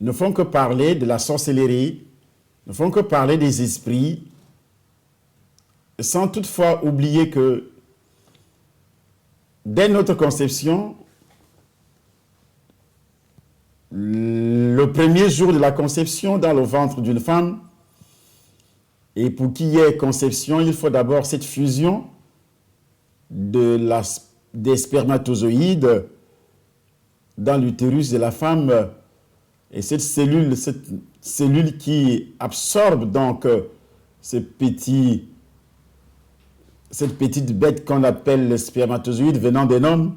ne font que parler de la sorcellerie, ne font que parler des esprits, sans toutefois oublier que dès notre conception, le premier jour de la conception dans le ventre d'une femme, et pour qu'il y ait conception, il faut d'abord cette fusion des spermatozoïdes dans l'utérus de la femme, et cette cellule qui absorbe donc cette petite bête qu'on appelle le spermatozoïde venant d'un homme,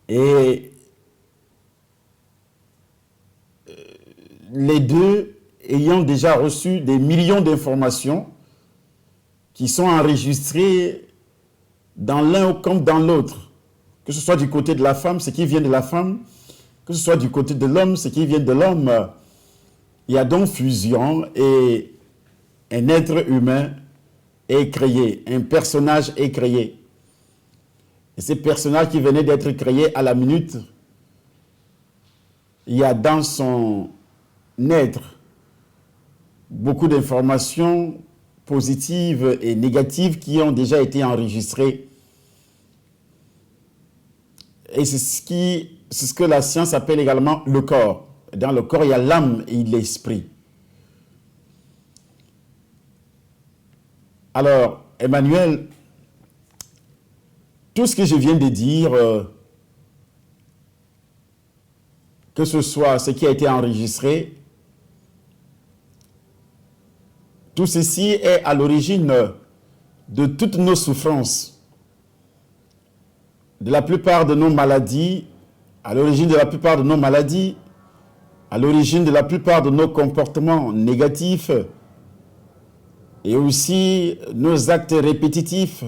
et les deux ayant déjà reçu des millions d'informations qui sont enregistrées dans l'un comme dans l'autre, que ce soit du côté de la femme, ce qui vient de la femme, que ce soit du côté de l'homme, ce qui vient de l'homme. Il y a donc fusion et un être humain est créé, un personnage est créé. Et ce personnage qui venait d'être créé à la minute, il y a dans son être beaucoup d'informations positives et négatives qui ont déjà été enregistrées. Et c'est ce que la science appelle également le corps. Dans le corps, il y a l'âme et l'esprit. Alors, Emmanuel, tout ce que je viens de dire, que ce soit ce qui a été enregistré, tout ceci est à l'origine de toutes nos souffrances, de la plupart de nos maladies, à l'origine de la plupart de nos maladies, à l'origine de la plupart de nos comportements négatifs, et aussi nos actes répétitifs,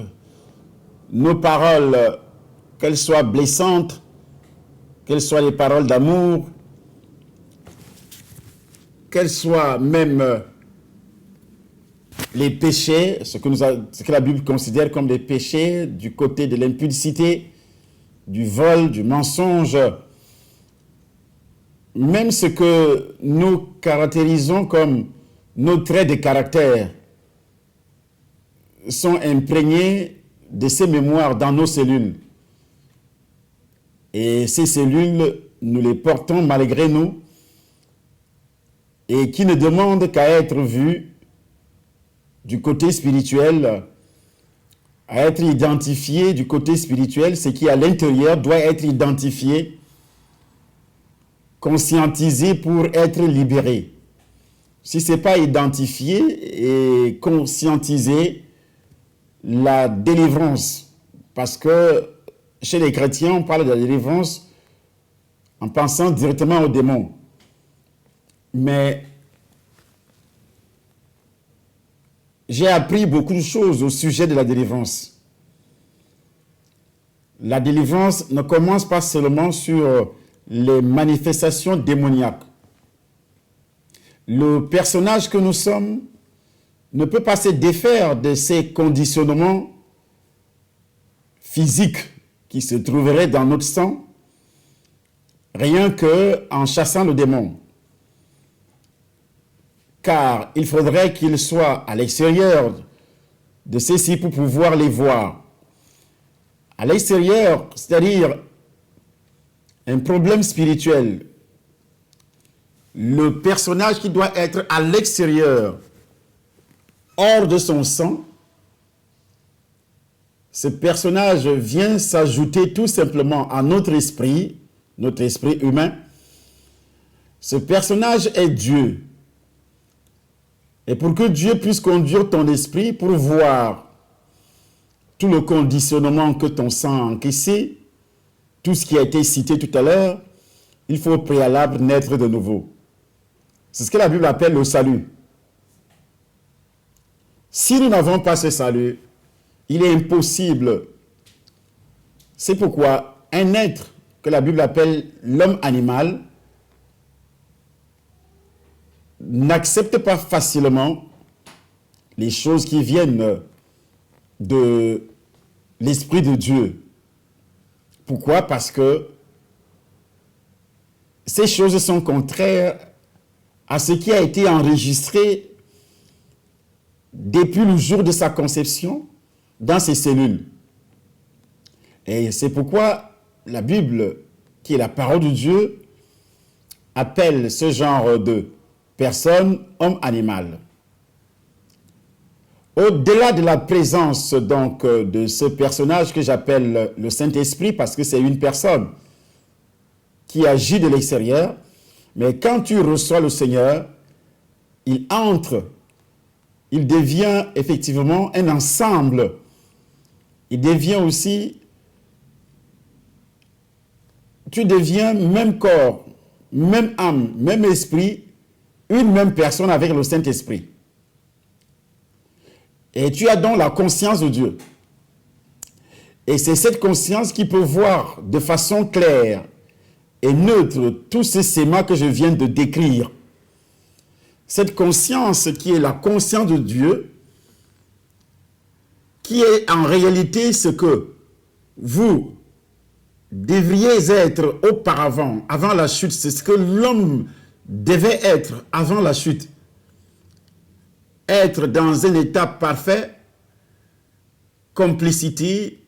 nos paroles, qu'elles soient blessantes, qu'elles soient les paroles d'amour, qu'elles soient même les péchés, ce que la Bible considère comme des péchés du côté de l'impudicité, du vol, du mensonge, même ce que nous caractérisons comme nos traits de caractère sont imprégnés de ces mémoires dans nos cellules. Et ces cellules, nous les portons malgré nous et qui ne demandent qu'à être vues du côté spirituel, à être identifiées du côté spirituel. Ce qui est à l'intérieur doit être identifié, conscientisé pour être libéré. Si ce n'est pas identifié et conscientisé, la délivrance, parce que chez les chrétiens, on parle de la délivrance en pensant directement aux démons. Mais j'ai appris beaucoup de choses au sujet de la délivrance. La délivrance ne commence pas seulement sur les manifestations démoniaques. Le personnage que nous sommes ne peut pas se défaire de ces conditionnements physiques qui se trouveraient dans notre sang, rien qu'en chassant le démon. Car il faudrait qu'il soit à l'extérieur de ceux-ci pour pouvoir les voir. À l'extérieur, c'est-à-dire un problème spirituel. Le personnage qui doit être à l'extérieur, hors de son sang, ce personnage vient s'ajouter tout simplement à notre esprit humain. Ce personnage est Dieu. Et pour que Dieu puisse conduire ton esprit pour voir tout le conditionnement que ton sang a encaissé, tout ce qui a été cité tout à l'heure, il faut au préalable naître de nouveau. C'est ce que la Bible appelle le salut. Si nous n'avons pas ce salut, il est impossible. C'est pourquoi un être que la Bible appelle l'homme animal n'accepte pas facilement les choses qui viennent de l'Esprit de Dieu. Pourquoi? Parce que ces choses sont contraires à ce qui a été enregistré depuis le jour de sa conception dans ses cellules. Et c'est pourquoi la Bible, qui est la parole de Dieu, appelle ce genre de personne homme animal. Au-delà de la présence donc de ce personnage que j'appelle le Saint-Esprit, parce que c'est une personne qui agit de l'extérieur, mais quand tu reçois le Seigneur, il entre, il devient effectivement un ensemble. Il devient aussi, tu deviens même corps, même âme, même esprit, une même personne avec le Saint-Esprit. Et tu as donc la conscience de Dieu. Et c'est cette conscience qui peut voir de façon claire et neutre tous ces schémas que je viens de décrire. Cette conscience qui est la conscience de Dieu, qui est en réalité ce que vous devriez être auparavant, avant la chute. C'est ce que l'homme devait être avant la chute. Être dans un état parfait, complicité,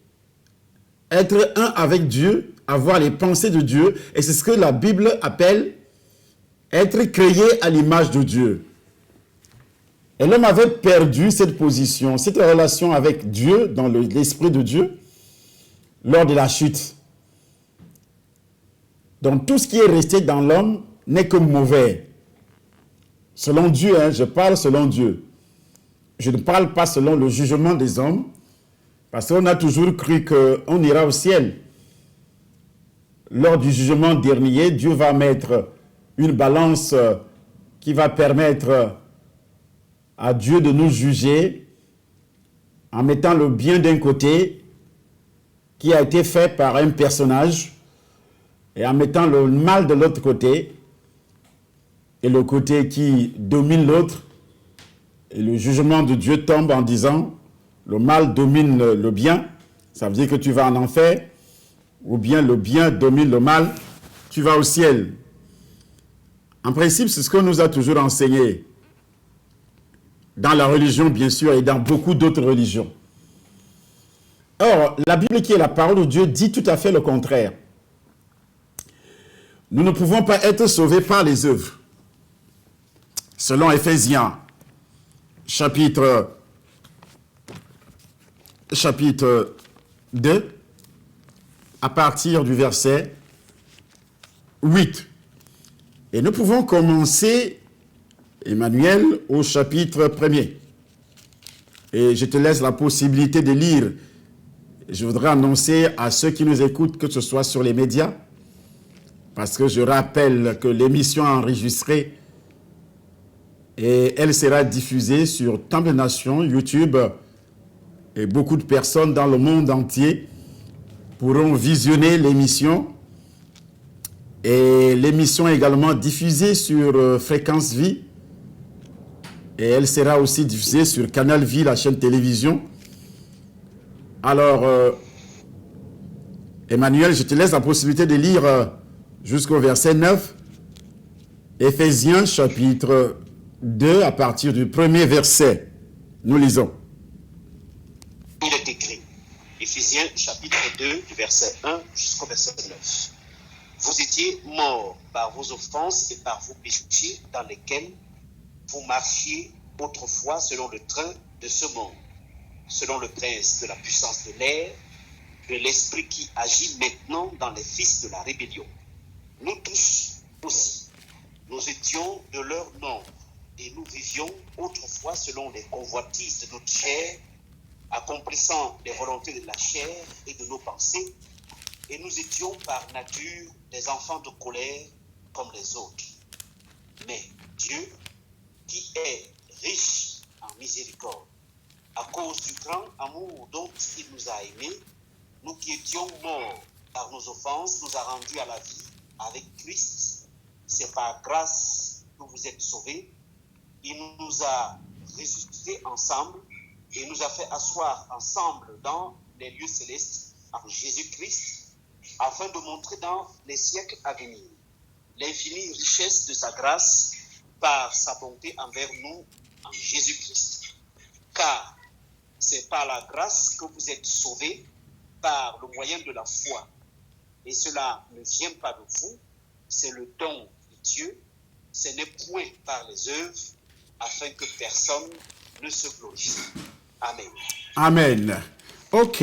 être un avec Dieu, avoir les pensées de Dieu, et c'est ce que la Bible appelle être créé à l'image de Dieu. Et l'homme avait perdu cette position, cette relation avec Dieu, dans l'esprit de Dieu, lors de la chute. Donc tout ce qui est resté dans l'homme n'est que mauvais. Selon Dieu, je parle selon Dieu. Je ne parle pas selon le jugement des hommes, parce qu'on a toujours cru qu'on ira au ciel. Lors du jugement dernier, Dieu va mettre une balance qui va permettre à Dieu de nous juger en mettant le bien d'un côté qui a été fait par un personnage et en mettant le mal de l'autre côté et le côté qui domine l'autre. Et le jugement de Dieu tombe en disant le mal domine le bien, ça veut dire que tu vas en enfer, ou bien le bien domine le mal, tu vas au ciel. En principe, c'est ce qu'on nous a toujours enseigné dans la religion, bien sûr, et dans beaucoup d'autres religions. Or, la Bible, qui est la parole de Dieu, dit tout à fait le contraire. Nous ne pouvons pas être sauvés par les œuvres. Selon Éphésiens, chapitre 2, à partir du verset 8. Et nous pouvons commencer, Emmanuel, au chapitre 1er. Et je te laisse la possibilité de lire. Je voudrais annoncer à ceux qui nous écoutent, que ce soit sur les médias, parce que je rappelle que l'émission est enregistrée et elle sera diffusée sur Temple Nation, YouTube, et beaucoup de personnes dans le monde entier pourront visionner l'émission. Et l'émission est également diffusée sur Fréquence Vie. Et elle sera aussi diffusée sur Canal Vie, la chaîne télévision. Alors, Emmanuel, je te laisse la possibilité de lire jusqu'au verset 9. Éphésiens chapitre 2, à partir du premier verset. Nous lisons. Il est écrit, Éphésiens chapitre 2, du verset 1 jusqu'au verset 9. Vous étiez morts par vos offenses et par vos péchés dans lesquels vous marchiez autrefois selon le train de ce monde, selon le prince de la puissance de l'air, de l'esprit qui agit maintenant dans les fils de la rébellion. Nous tous aussi, nous étions de leur nombre et nous vivions autrefois selon les convoitises de notre chair, accomplissant les volontés de la chair et de nos pensées, et nous étions par nature des enfants de colère comme les autres. Mais Dieu, qui est riche en miséricorde, à cause du grand amour dont il nous a aimés, nous qui étions morts par nos offenses, nous a rendus à la vie avec Christ. C'est par grâce que vous êtes sauvés. Il nous a ressuscités ensemble et nous a fait asseoir ensemble dans les lieux célestes en Jésus-Christ, afin de montrer dans les siècles à venir l'infinie richesse de sa grâce par sa bonté envers nous en Jésus-Christ. Car c'est par la grâce que vous êtes sauvés par le moyen de la foi. Et cela ne vient pas de vous, c'est le don de Dieu. Ce n'est point par les œuvres, afin que personne ne se glorifie. Amen. Amen. Ok.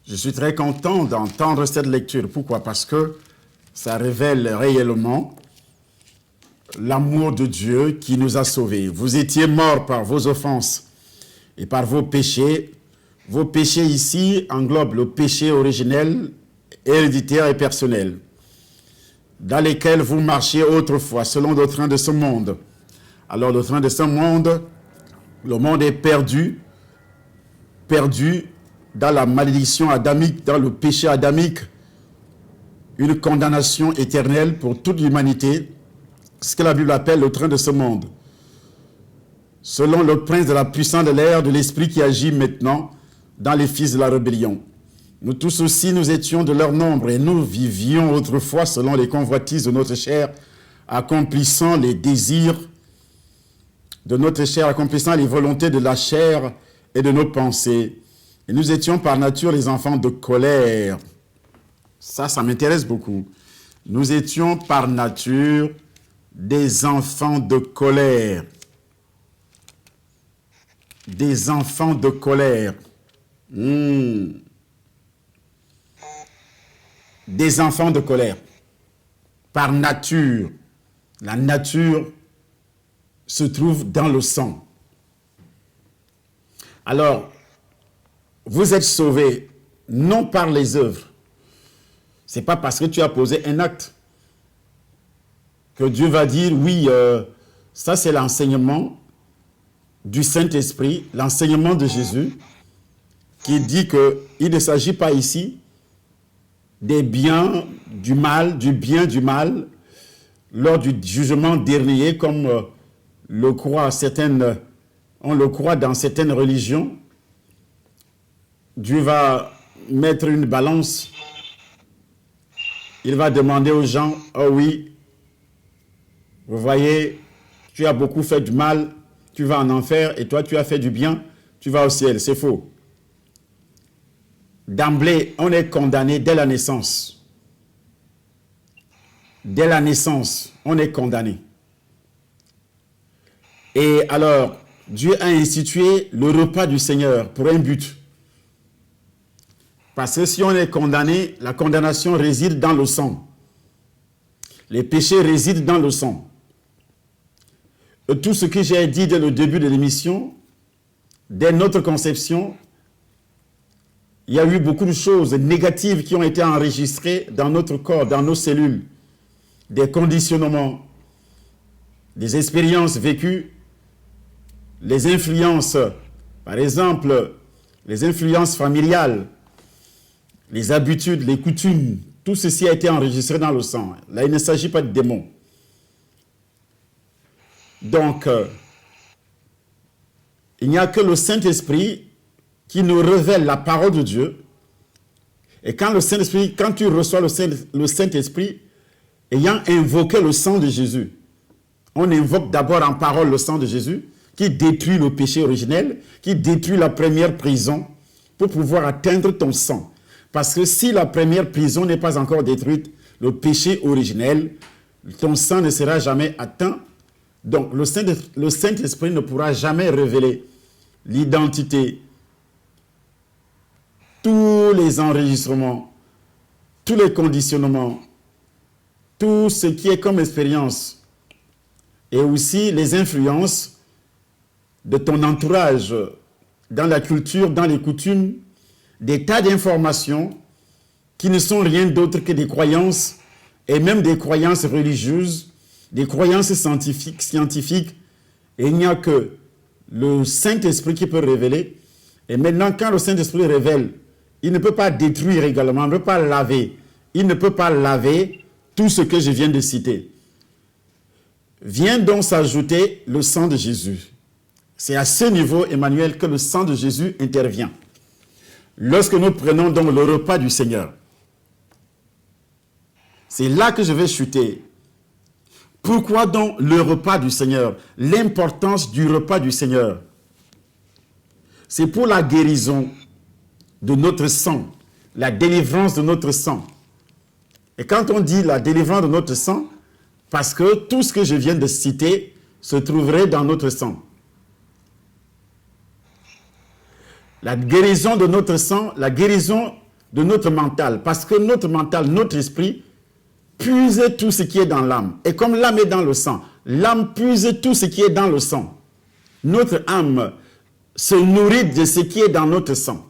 Je suis très content d'entendre cette lecture. Pourquoi? Parce que ça révèle réellement l'amour de Dieu qui nous a sauvés. Vous étiez morts par vos offenses et par vos péchés. Vos péchés ici englobent le péché originel, héréditaire et personnel, dans lesquels vous marchiez autrefois, selon le train de ce monde. Alors, le train de ce monde, le monde est perdu dans la malédiction adamique, dans le péché adamique, une condamnation éternelle pour toute l'humanité, ce que la Bible appelle le train de ce monde. Selon le prince de la puissance de l'air, de l'esprit qui agit maintenant dans les fils de la rébellion. Nous tous aussi, nous étions de leur nombre et nous vivions autrefois selon les convoitises de notre chair, accomplissant les désirs de notre chair, accomplissant les volontés de la chair et de nos pensées. Et nous étions par nature les enfants de colère. Ça m'intéresse beaucoup. Nous étions par nature des enfants de colère. Des enfants de colère. Des enfants de colère. Par nature. La nature se trouve dans le sang. Alors, vous êtes sauvés non par les œuvres. Ce n'est pas parce que tu as posé un acte que Dieu va dire, oui, ça c'est l'enseignement du Saint-Esprit, l'enseignement de Jésus, qui dit qu'il ne s'agit pas ici des biens, du mal, du bien, du mal, lors du jugement dernier, comme on le croit dans certaines religions. Dieu va mettre une balance. Il va demander aux gens, oh oui, vous voyez, tu as beaucoup fait du mal, tu vas en enfer, et toi tu as fait du bien, tu vas au ciel. C'est faux. D'emblée, on est condamné dès la naissance. Dès la naissance, on est condamné. Et alors, Dieu a institué le repas du Seigneur pour un but. Parce que si on est condamné, la condamnation réside dans le sang. Les péchés résident dans le sang. Et tout ce que j'ai dit dès le début de l'émission, dès notre conception, il y a eu beaucoup de choses négatives qui ont été enregistrées dans notre corps, dans nos cellules. Des conditionnements, des expériences vécues, les influences, par exemple, les influences familiales, les habitudes, les coutumes, tout ceci a été enregistré dans le sang. Là, il ne s'agit pas de démons. Donc, il n'y a que le Saint-Esprit qui nous révèle la parole de Dieu. Et quand tu reçois le Saint-Esprit, ayant invoqué le sang de Jésus, on invoque d'abord en parole le sang de Jésus, qui détruit le péché originel, qui détruit la première prison, pour pouvoir atteindre ton sang. Parce que si la première prison n'est pas encore détruite, le péché originel, ton sang ne sera jamais atteint. Donc le Saint-Esprit ne pourra jamais révéler l'identité, tous les enregistrements, tous les conditionnements, tout ce qui est comme expérience, et aussi les influences de ton entourage, dans la culture, dans les coutumes, des tas d'informations qui ne sont rien d'autre que des croyances, et même des croyances religieuses, des croyances scientifiques, et il n'y a que le Saint-Esprit qui peut révéler. Et maintenant, quand le Saint-Esprit révèle, il ne peut pas détruire également, il ne peut pas laver. Il ne peut pas laver tout ce que je viens de citer. Vient donc s'ajouter le sang de Jésus. C'est à ce niveau, Emmanuel, que le sang de Jésus intervient. Lorsque nous prenons donc le repas du Seigneur, C'est là que je vais chuter. Pourquoi donc le repas du Seigneur? L'importance du repas du Seigneur. C'est pour la guérison de notre sang, la délivrance de notre sang. Et quand on dit la délivrance de notre sang, parce que tout ce que je viens de citer se trouverait dans notre sang. La guérison de notre sang, la guérison de notre mental, parce que notre mental, notre esprit, puise tout ce qui est dans l'âme. Et comme l'âme est dans le sang, l'âme puise tout ce qui est dans le sang. Notre âme se nourrit de ce qui est dans notre sang.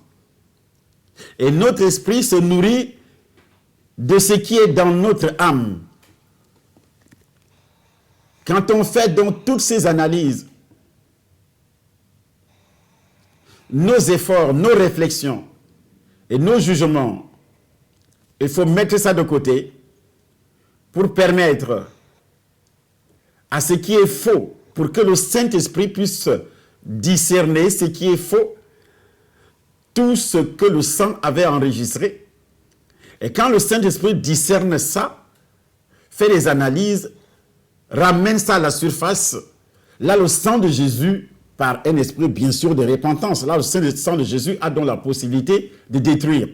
Et notre esprit se nourrit de ce qui est dans notre âme. Quand on fait donc toutes ces analyses, nos efforts, nos réflexions et nos jugements, il faut mettre ça de côté pour permettre à ce qui est faux, pour que le Saint-Esprit puisse discerner ce qui est faux, tout ce que le sang avait enregistré. Et quand le Saint-Esprit discerne ça, fait les analyses, ramène ça à la surface, là le sang de Jésus, par un esprit bien sûr de repentance, là le sang de Jésus a donc la possibilité de détruire.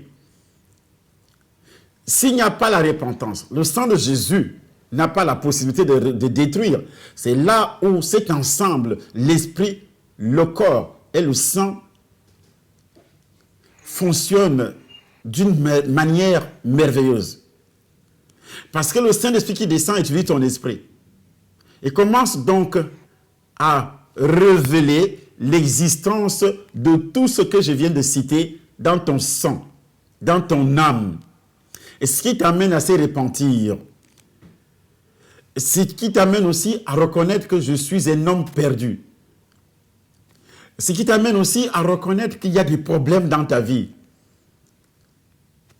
S'il n'y a pas la repentance, le sang de Jésus n'a pas la possibilité de détruire. C'est là où cet ensemble, l'esprit, le corps et le sang fonctionnent d'une manière merveilleuse. Parce que le Saint-Esprit qui descend utilise ton esprit et commence donc à révéler l'existence de tout ce que je viens de citer dans ton sang, dans ton âme. Et ce qui t'amène à se repentir, ce qui t'amène aussi à reconnaître que je suis un homme perdu. Ce qui t'amène aussi à reconnaître qu'il y a des problèmes dans ta vie.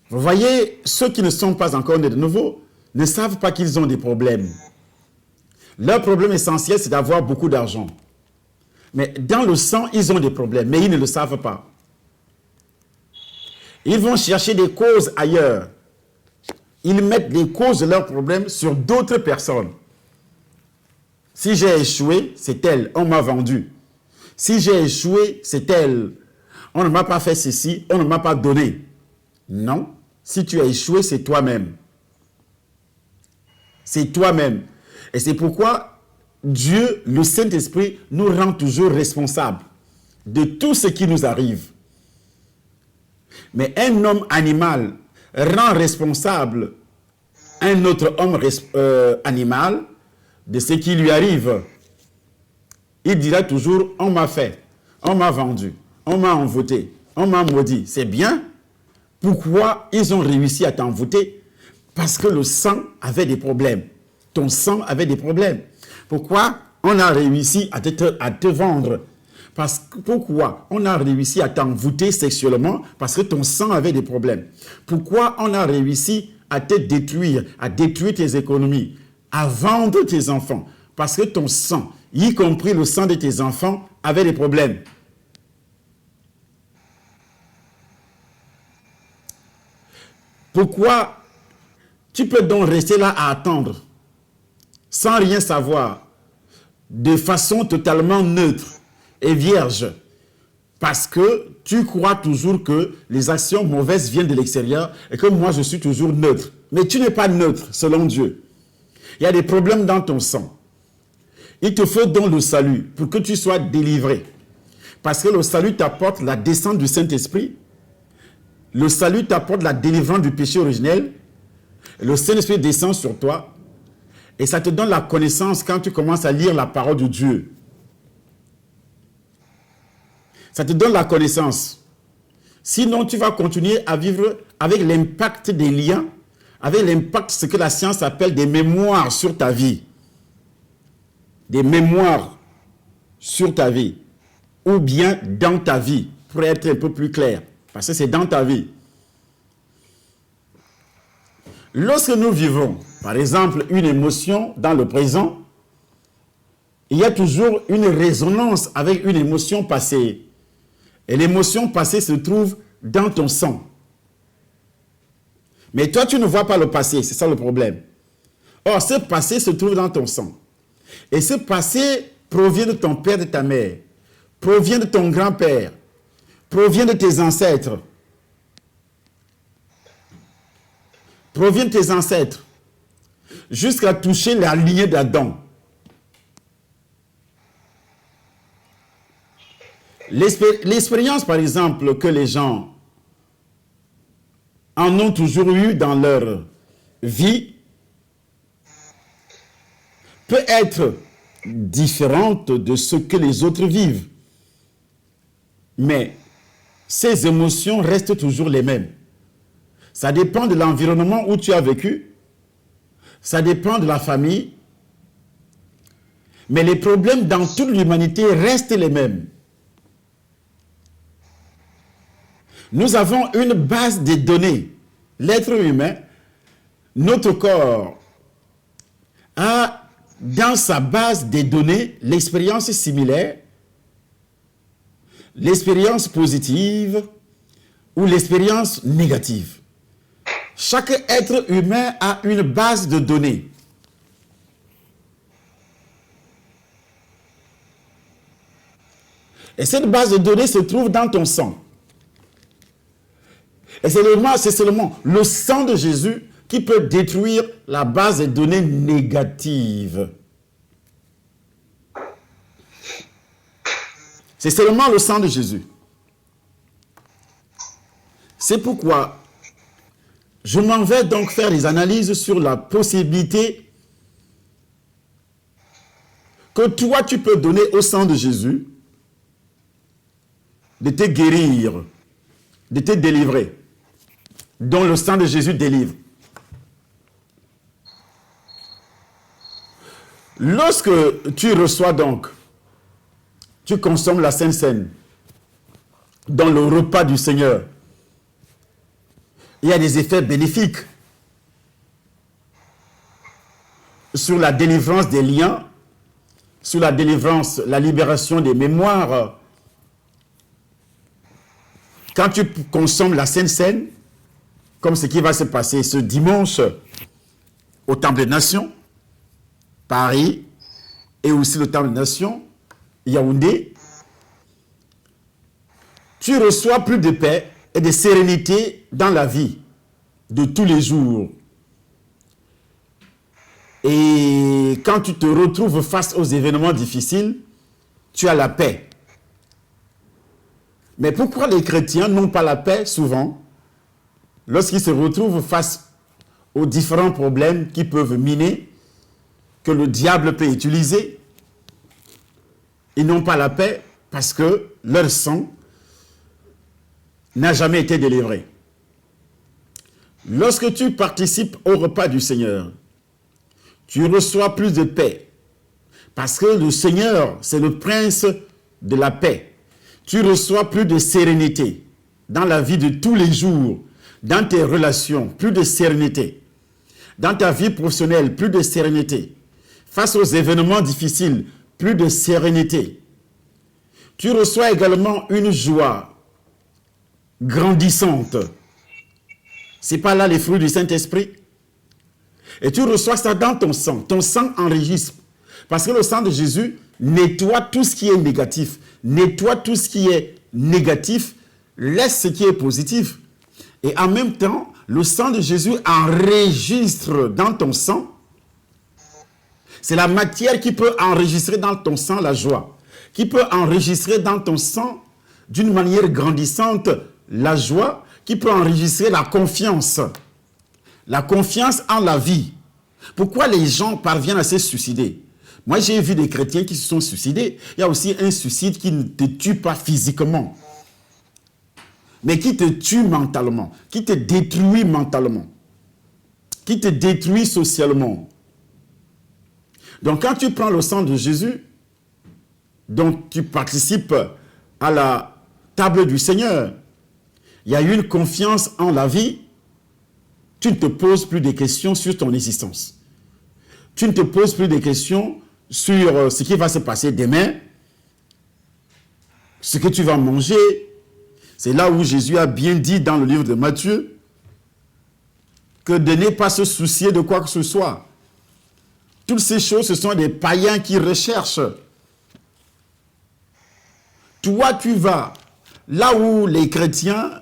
Vous voyez, ceux qui ne sont pas encore nés de nouveau ne savent pas qu'ils ont des problèmes. Leur problème essentiel, c'est d'avoir beaucoup d'argent. Mais dans le sang, ils ont des problèmes, mais ils ne le savent pas. Ils vont chercher des causes ailleurs. Ils mettent les causes de leurs problèmes sur d'autres personnes. Si j'ai échoué, c'est elle, on m'a vendu. Si j'ai échoué, c'est elle. On ne m'a pas fait ceci, on ne m'a pas donné. Non, si tu as échoué, c'est toi-même. C'est toi-même. Et c'est pourquoi Dieu, le Saint-Esprit, nous rend toujours responsables de tout ce qui nous arrive. Mais un homme animal rend responsable un autre homme animal de ce qui lui arrive. Il dira toujours, on m'a fait, on m'a vendu, on m'a envoûté, on m'a maudit. C'est bien. Pourquoi ils ont réussi à t'envoûter? Parce que le sang avait des problèmes. Ton sang avait des problèmes. Pourquoi on a réussi à te vendre? Pourquoi on a réussi à t'envoûter sexuellement? Parce que ton sang avait des problèmes. Pourquoi on a réussi à te détruire, à détruire tes économies, à vendre tes enfants? Parce que ton sang, y compris le sang de tes enfants, avait des problèmes. Pourquoi tu peux donc rester là à attendre, sans rien savoir, de façon totalement neutre et vierge, parce que tu crois toujours que les actions mauvaises viennent de l'extérieur et que moi je suis toujours neutre. Mais tu n'es pas neutre selon Dieu. Il y a des problèmes dans ton sang. Il te faut donc le salut pour que tu sois délivré. Parce que le salut t'apporte la descente du Saint-Esprit. Le salut t'apporte la délivrance du péché originel. Le Saint-Esprit descend sur toi. Et ça te donne la connaissance quand tu commences à lire la parole de Dieu. Ça te donne la connaissance. Sinon, tu vas continuer à vivre avec l'impact des liens, avec l'impact de ce que la science appelle des mémoires sur ta vie. Des mémoires sur ta vie. Ou bien dans ta vie, pour être un peu plus clair. Parce que c'est dans ta vie. Lorsque nous vivons, par exemple, une émotion dans le présent, il y a toujours une résonance avec une émotion passée. Et l'émotion passée se trouve dans ton sang. Mais toi, tu ne vois pas le passé, c'est ça le problème. Or, ce passé se trouve dans ton sang. Et ce passé provient de ton père et de ta mère, provient de ton grand-père, provient de tes ancêtres. Provient de tes ancêtres, jusqu'à toucher la lignée d'Adam. L'expérience, par exemple, que les gens en ont toujours eu dans leur vie peut être différente de ce que les autres vivent. Mais ces émotions restent toujours les mêmes. Ça dépend de l'environnement où tu as vécu. Ça dépend de la famille. Mais les problèmes dans toute l'humanité restent les mêmes. Nous avons une base de données. L'être humain, notre corps, a dans sa base de données l'expérience similaire, l'expérience positive ou l'expérience négative. Chaque être humain a une base de données. Et cette base de données se trouve dans ton sang. Et c'est seulement le sang de Jésus qui peut détruire la base de données négative. C'est seulement le sang de Jésus. C'est pourquoi je m'en vais donc faire des analyses sur la possibilité que toi tu peux donner au sang de Jésus de te guérir, de te délivrer, dont le sang de Jésus délivre. Lorsque tu reçois donc, tu consommes la Sainte Seine dans le repas du Seigneur, il y a des effets bénéfiques sur la délivrance des liens, sur la délivrance, la libération des mémoires. Quand tu consommes la Sainte Seine, comme ce qui va se passer ce dimanche au Temple des Nations, Paris, et aussi le Temple des Nations, Yaoundé, tu reçois plus de paix et de sérénité dans la vie de tous les jours. Et quand tu te retrouves face aux événements difficiles, tu as la paix. Mais pourquoi les chrétiens n'ont pas la paix souvent lorsqu'ils se retrouvent face aux différents problèmes qui peuvent miner, que le diable peut utiliser? Ils n'ont pas la paix parce que leur sang n'a jamais été délivré. Lorsque tu participes au repas du Seigneur, tu reçois plus de paix. Parce que le Seigneur, c'est le prince de la paix. Tu reçois plus de sérénité dans la vie de tous les jours, dans tes relations, plus de sérénité. Dans ta vie professionnelle, plus de sérénité. Face aux événements difficiles, plus de sérénité. Tu reçois également une joie grandissante. C'est pas là les fruits du Saint-Esprit? Et tu reçois ça dans ton sang. Ton sang enregistre. Parce que le sang de Jésus nettoie tout ce qui est négatif. Nettoie tout ce qui est négatif. Laisse ce qui est positif. Et en même temps, le sang de Jésus enregistre dans ton sang. C'est la matière qui peut enregistrer dans ton sang la joie. Qui peut enregistrer dans ton sang d'une manière grandissante la joie, qui peut enregistrer la confiance en la vie. Pourquoi les gens parviennent à se suicider? Moi, j'ai vu des chrétiens qui se sont suicidés. Il y a aussi un suicide qui ne te tue pas physiquement, mais qui te tue mentalement, qui te détruit mentalement, qui te détruit socialement. Donc, quand tu prends le sang de Jésus, donc tu participes à la table du Seigneur, il y a une confiance en la vie, tu ne te poses plus de questions sur ton existence. Tu ne te poses plus de questions sur ce qui va se passer demain, ce que tu vas manger. C'est là où Jésus a bien dit dans le livre de Matthieu, que de ne pas se soucier de quoi que ce soit. Toutes ces choses, ce sont des païens qui recherchent. Toi, tu vas là où les chrétiens,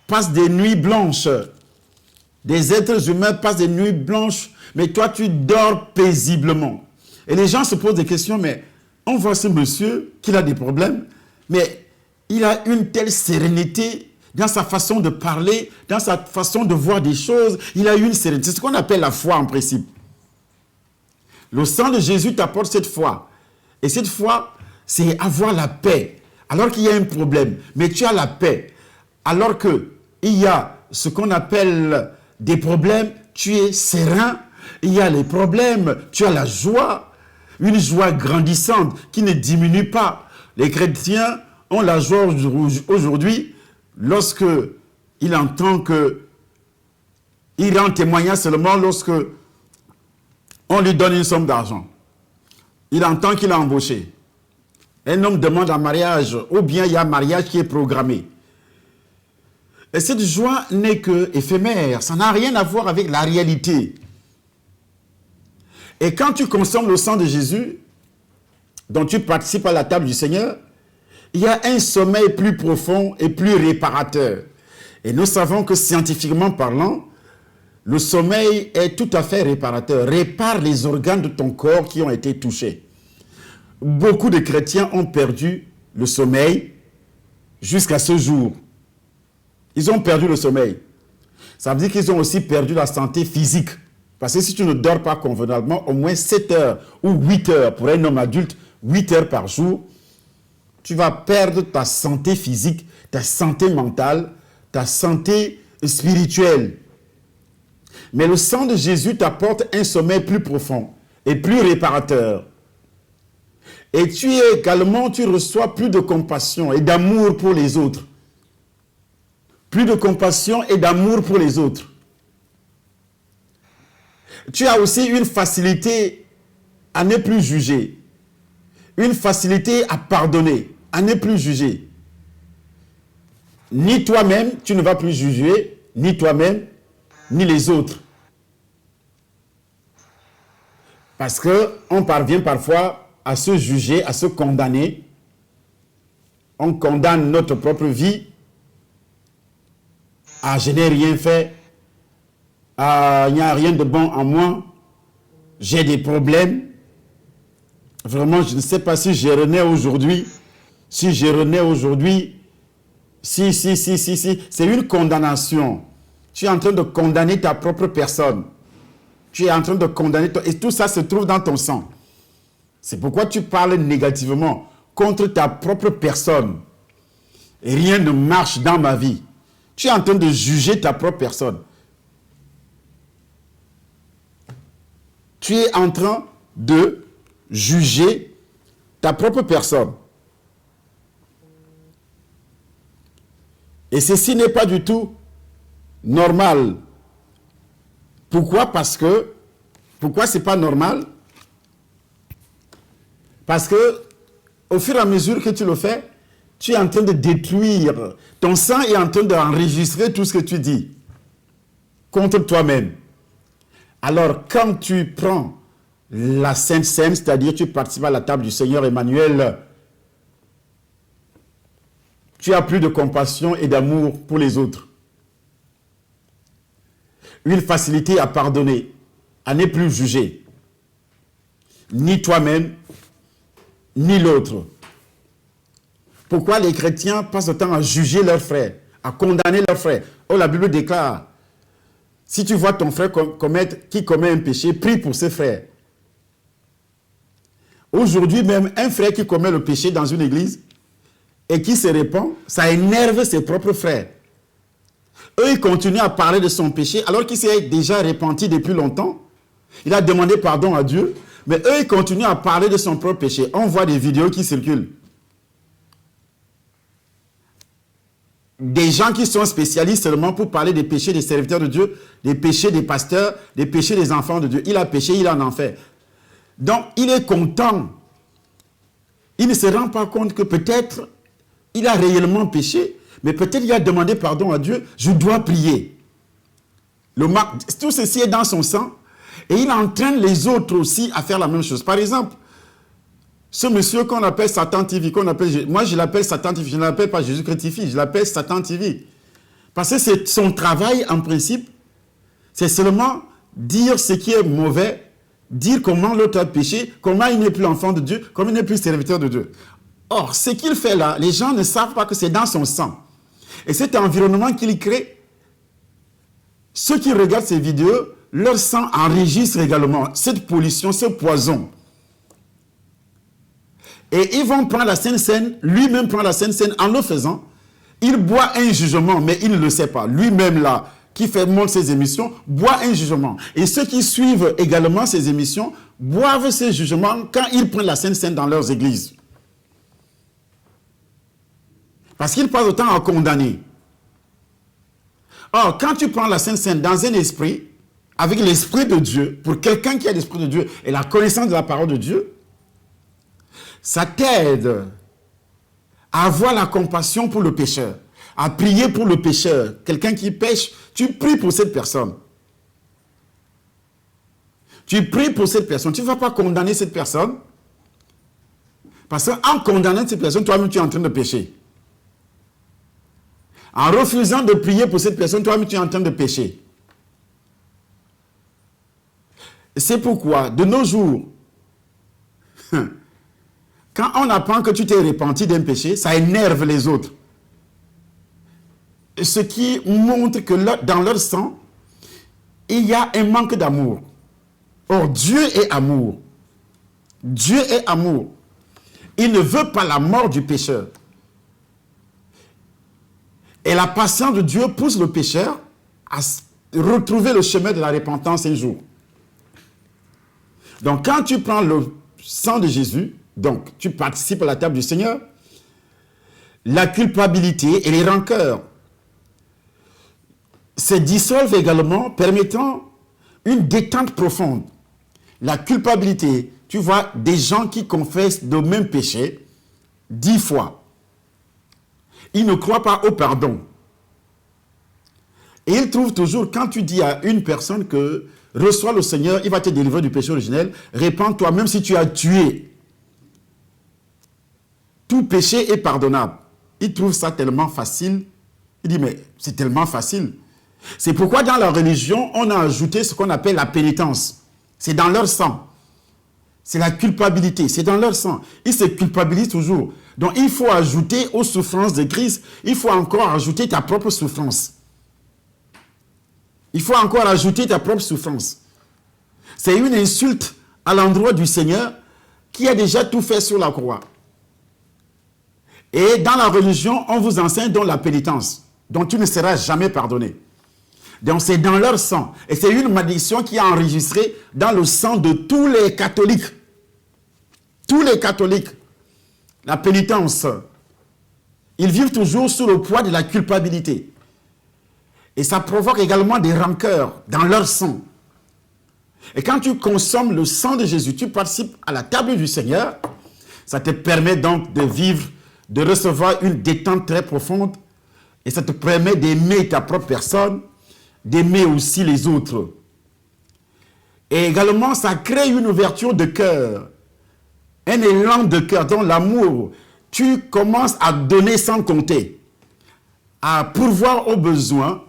passent des nuits blanches. Des êtres humains passent des nuits blanches, mais toi, tu dors paisiblement. Et les gens se posent des questions, mais on voit ce monsieur qui a des problèmes, mais il a une telle sérénité dans sa façon de parler, dans sa façon de voir des choses. Il a une sérénité. C'est ce qu'on appelle la foi en principe. Le sang de Jésus t'apporte cette foi. Et cette foi, c'est avoir la paix. Alors qu'il y a un problème, mais tu as la paix. Alors qu'il y a ce qu'on appelle des problèmes, tu es serein. Il y a les problèmes, tu as la joie. Une joie grandissante qui ne diminue pas. Les chrétiens ont la joie aujourd'hui lorsque il entend que il rend témoignage seulement lorsque on lui donne une somme d'argent. Il entend qu'il a embauché. Un homme demande un mariage, ou bien il y a un mariage qui est programmé. Et cette joie n'est que éphémère, ça n'a rien à voir avec la réalité. Et quand tu consommes le sang de Jésus, dont tu participes à la table du Seigneur, il y a un sommeil plus profond et plus réparateur. Et nous savons que scientifiquement parlant, le sommeil est tout à fait réparateur, répare les organes de ton corps qui ont été touchés. Beaucoup de chrétiens ont perdu le sommeil jusqu'à ce jour. Ils ont perdu le sommeil. Ça veut dire qu'ils ont aussi perdu la santé physique. Parce que si tu ne dors pas convenablement, au moins 7 heures ou 8 heures, pour un homme adulte, 8 heures par jour, tu vas perdre ta santé physique, ta santé mentale, ta santé spirituelle. Mais le sang de Jésus t'apporte un sommeil plus profond et plus réparateur. Et tu reçois plus de compassion et d'amour pour les autres. Plus de compassion et d'amour pour les autres. Tu as aussi une facilité à ne plus juger. Une facilité à pardonner, à ne plus juger. Ni toi-même, tu ne vas plus juger, ni toi-même, ni les autres. Parce qu'on parvient parfois à se juger, à se condamner. On condamne notre propre vie. Ah, je n'ai rien fait. Ah, il n'y a rien de bon en moi. J'ai des problèmes. Vraiment, je ne sais pas si je renais aujourd'hui. Si je renais aujourd'hui. Si. C'est une condamnation. Tu es en train de condamner ta propre personne. Tu es en train de condamner... Et tout ça se trouve dans ton sang. C'est pourquoi tu parles négativement contre ta propre personne. Et rien ne marche dans ma vie. Tu es en train de juger ta propre personne. Tu es en train de juger ta propre personne. Et ceci n'est pas du tout normal. Pourquoi? Pourquoi c'est pas normal? Parce que au fur et à mesure que tu le fais, tu es en train de détruire. Ton sang est en train d'enregistrer tout ce que tu dis contre toi-même. Alors, quand tu prends la Sainte Seine, c'est-à-dire tu participes à la table du Seigneur Emmanuel, tu as plus de compassion et d'amour pour les autres. Une facilité à pardonner, à ne plus juger. Ni toi-même, ni l'autre. Pourquoi les chrétiens passent le temps à juger leurs frères, à condamner leurs frères? Oh, la Bible déclare, si tu vois ton frère qui commet un péché, prie pour ses frères. Aujourd'hui même, un frère qui commet le péché dans une église et qui se répand, ça énerve ses propres frères. Eux, ils continuent à parler de son péché alors qu'il s'est déjà repenti depuis longtemps. Il a demandé pardon à Dieu, mais eux, ils continuent à parler de son propre péché. On voit des vidéos qui circulent. Des gens qui sont spécialistes seulement pour parler des péchés des serviteurs de Dieu, des péchés des pasteurs, des péchés des enfants de Dieu. Il a péché, il est en enfer. Donc, il est content. Il ne se rend pas compte que peut-être il a réellement péché, Mais peut-être il a demandé pardon à Dieu, je dois prier. Tout ceci est dans son sang. Et il entraîne les autres aussi à faire la même chose. Par exemple, ce monsieur qu'on appelle Satan TV, moi je l'appelle Satan TV, je ne l'appelle pas Jésus Christifie, je l'appelle Satan TV. Parce que c'est son travail en principe, c'est seulement dire ce qui est mauvais, dire comment l'autre a péché, comment il n'est plus enfant de Dieu, comment il n'est plus serviteur de Dieu. Or, ce qu'il fait là, les gens ne savent pas que c'est dans son sang. Et cet environnement qu'il crée, ceux qui regardent ces vidéos, leur sang enregistre également cette pollution, ce poison. Et ils vont prendre la Sainte Seine, lui-même prend la Sainte Seine en le faisant. Il boit un jugement, mais il ne le sait pas. Lui-même là, qui monte ses émissions, boit un jugement. Et ceux qui suivent également ces émissions, boivent ces jugements quand ils prennent la Sainte Seine dans leurs églises. Parce qu'ils passent autant à condamner. Or, quand tu prends la Sainte Seine dans un esprit, avec l'esprit de Dieu, pour quelqu'un qui a l'esprit de Dieu et la connaissance de la parole de Dieu, ça t'aide à avoir la compassion pour le pécheur, à prier pour le pécheur. Quelqu'un qui pêche, tu pries pour cette personne. Tu pries pour cette personne. Tu ne vas pas condamner cette personne. Parce qu'en condamnant cette personne, toi-même, tu es en train de pécher. En refusant de prier pour cette personne, toi-même, tu es en train de pécher. C'est pourquoi, de nos jours, quand on apprend que tu t'es repenti d'un péché, ça énerve les autres. Ce qui montre que dans leur sang, il y a un manque d'amour. Or, Dieu est amour. Dieu est amour. Il ne veut pas la mort du pécheur. Et la patience de Dieu pousse le pécheur à retrouver le chemin de la repentance un jour. Donc, quand tu prends le sang de Jésus, donc tu participes à la table du Seigneur, la culpabilité et les rancœurs se dissolvent également, permettant une détente profonde. La culpabilité, tu vois, des gens qui confessent le même péché 10 fois. Ils ne croient pas au pardon. Et ils trouvent toujours, quand tu dis à une personne que reçois le Seigneur, il va te délivrer du péché originel, répands-toi, même si tu as tué. Tout péché est pardonnable. Ils trouvent ça tellement facile. Il dit, mais c'est tellement facile. C'est pourquoi dans la religion, on a ajouté ce qu'on appelle la pénitence. C'est dans leur sang. C'est la culpabilité, c'est dans leur sang. Ils se culpabilisent toujours. Donc il faut ajouter aux souffrances de Christ, il faut encore ajouter ta propre souffrance. Il faut encore ajouter ta propre souffrance. C'est une insulte à l'endroit du Seigneur qui a déjà tout fait sur la croix. Et dans la religion, on vous enseigne donc la pénitence, dont tu ne seras jamais pardonné. Donc c'est dans leur sang. Et c'est une malédiction qui est enregistrée dans le sang de tous les catholiques. Tous les catholiques. La pénitence. Ils vivent toujours sous le poids de la culpabilité. Et ça provoque également des rancœurs dans leur sang. Et quand tu consommes le sang de Jésus, tu participes à la table du Seigneur, ça te permet donc de vivre, de recevoir une détente très profonde, et ça te permet d'aimer ta propre personne, d'aimer aussi les autres. Et également, ça crée une ouverture de cœur, un élan de cœur, dans l'amour. Tu commences à donner sans compter, à pourvoir aux besoins,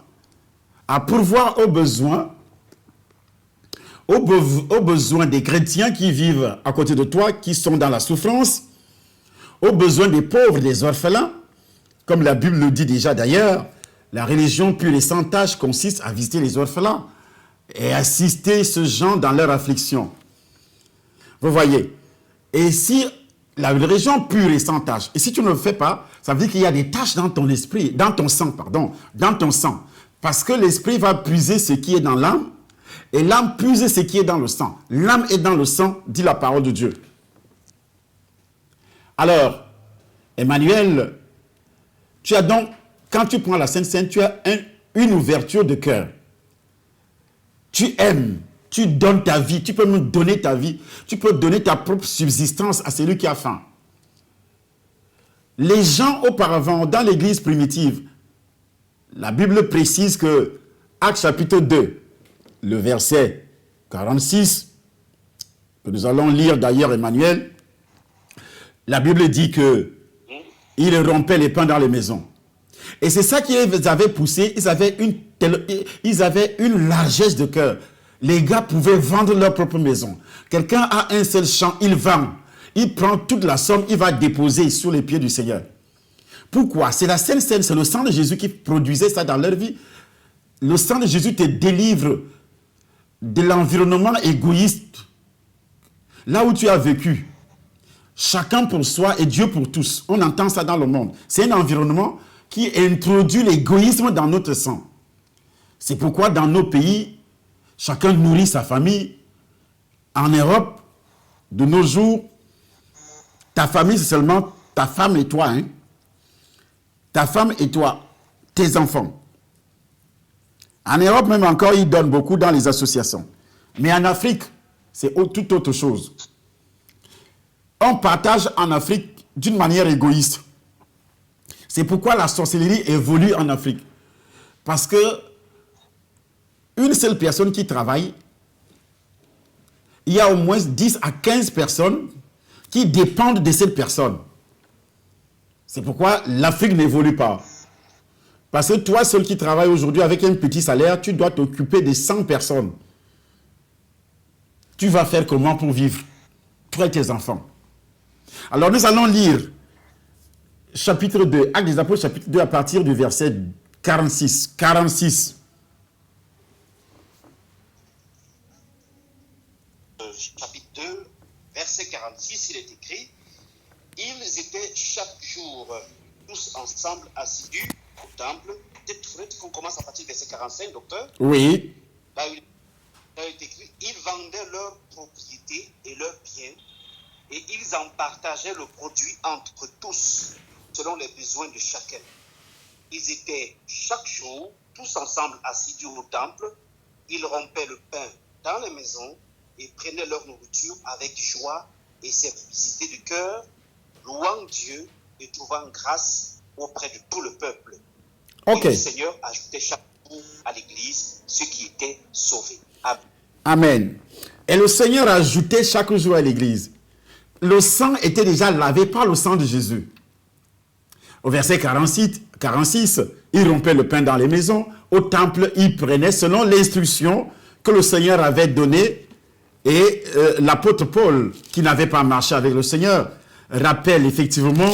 aux besoins des chrétiens qui vivent à côté de toi, qui sont dans la souffrance, aux besoins des pauvres, des orphelins. Comme la Bible le dit déjà d'ailleurs, la religion pure et sans tâche consiste à visiter les orphelins et assister ces gens dans leur affliction. Vous voyez. Et si la religion pure et sans tâche, et si tu ne le fais pas, ça veut dire qu'il y a des taches dans ton esprit, dans ton sang. Parce que l'esprit va puiser ce qui est dans l'âme, et l'âme puise ce qui est dans le sang. L'âme est dans le sang, dit la parole de Dieu. Alors, Emmanuel, tu as donc, quand tu prends la Sainte Seine, tu as une ouverture de cœur. Tu aimes, tu donnes ta vie, tu peux nous donner ta vie, tu peux donner ta propre subsistance à celui qui a faim. Les gens auparavant, dans l'église primitive, La Bible précise que, Actes chapitre 2, le verset 46, que nous allons lire d'ailleurs Emmanuel, la Bible dit que ils rompaient les pains dans les maisons. Et c'est ça qui les avait poussés. Ils avaient une largesse de cœur. Les gars pouvaient vendre leur propre maison. Quelqu'un a un seul champ, il vend. Il prend toute la somme, il va déposer sur les pieds du Seigneur. Pourquoi? C'est la Sainte Seine, c'est le sang de Jésus qui produisait ça dans leur vie. Le sang de Jésus te délivre de l'environnement égoïste. Là où tu as vécu, chacun pour soi et Dieu pour tous. On entend ça dans le monde. C'est un environnement qui introduit l'égoïsme dans notre sang. C'est pourquoi dans nos pays, chacun nourrit sa famille. En Europe, de nos jours, ta famille, c'est seulement ta femme et toi. Hein? Ta femme et toi, tes enfants. En Europe, même encore, ils donnent beaucoup dans les associations. Mais en Afrique, c'est tout autre chose. On partage en Afrique d'une manière égoïste. C'est pourquoi la sorcellerie évolue en Afrique. Parce que une seule personne qui travaille, il y a au moins 10 à 15 personnes qui dépendent de cette personne. C'est pourquoi l'Afrique n'évolue pas. Parce que toi seul qui travailles aujourd'hui avec un petit salaire, tu dois t'occuper de 100 personnes. Tu vas faire comment pour vivre? Toi et tes enfants. Alors nous allons lire chapitre 2, Actes des Apôtres, chapitre 2, à partir du verset 46. Chapitre 2, verset 46, il est écrit: ils étaient chaque jour tous ensemble assidus au temple. Peut-être qu'on commence à partir du verset 45, docteur. Oui. Là, il est écrit: ils vendaient leurs propriétés et leurs biens, et ils en partageaient le produit entre tous, selon les besoins de chacun. Ils étaient chaque jour tous ensemble assidus au temple. Ils rompaient le pain dans les maisons et prenaient leur nourriture avec joie et simplicité du cœur, louant Dieu et trouvant grâce auprès de tout le peuple. Ok. Et le Seigneur ajoutait chaque jour à l'Église ceux qui étaient sauvés. Amen. Amen. Et le Seigneur ajoutait chaque jour à l'Église. Le sang était déjà lavé par le sang de Jésus. Au verset 46, ils rompaient le pain dans les maisons. Au temple, ils prenaient selon l'instruction que le Seigneur avait donnée. Et l'apôtre Paul, qui n'avait pas marché avec le Seigneur, rappelle effectivement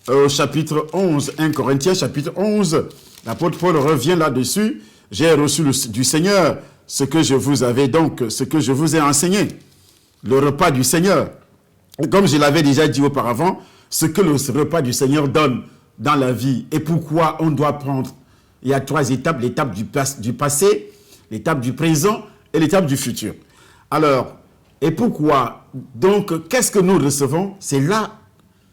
au chapitre 11, 1 Corinthiens, chapitre 11, l'apôtre Paul revient là-dessus. J'ai reçu du Seigneur ce que je vous ai enseigné, le repas du Seigneur. Et comme je l'avais déjà dit auparavant, ce que le repas du Seigneur donne dans la vie et pourquoi on doit prendre. Il y a 3 étapes, l'étape du passé, l'étape du présent et l'étape du futur. Alors, et pourquoi? Donc, qu'est-ce que nous recevons? C'est là,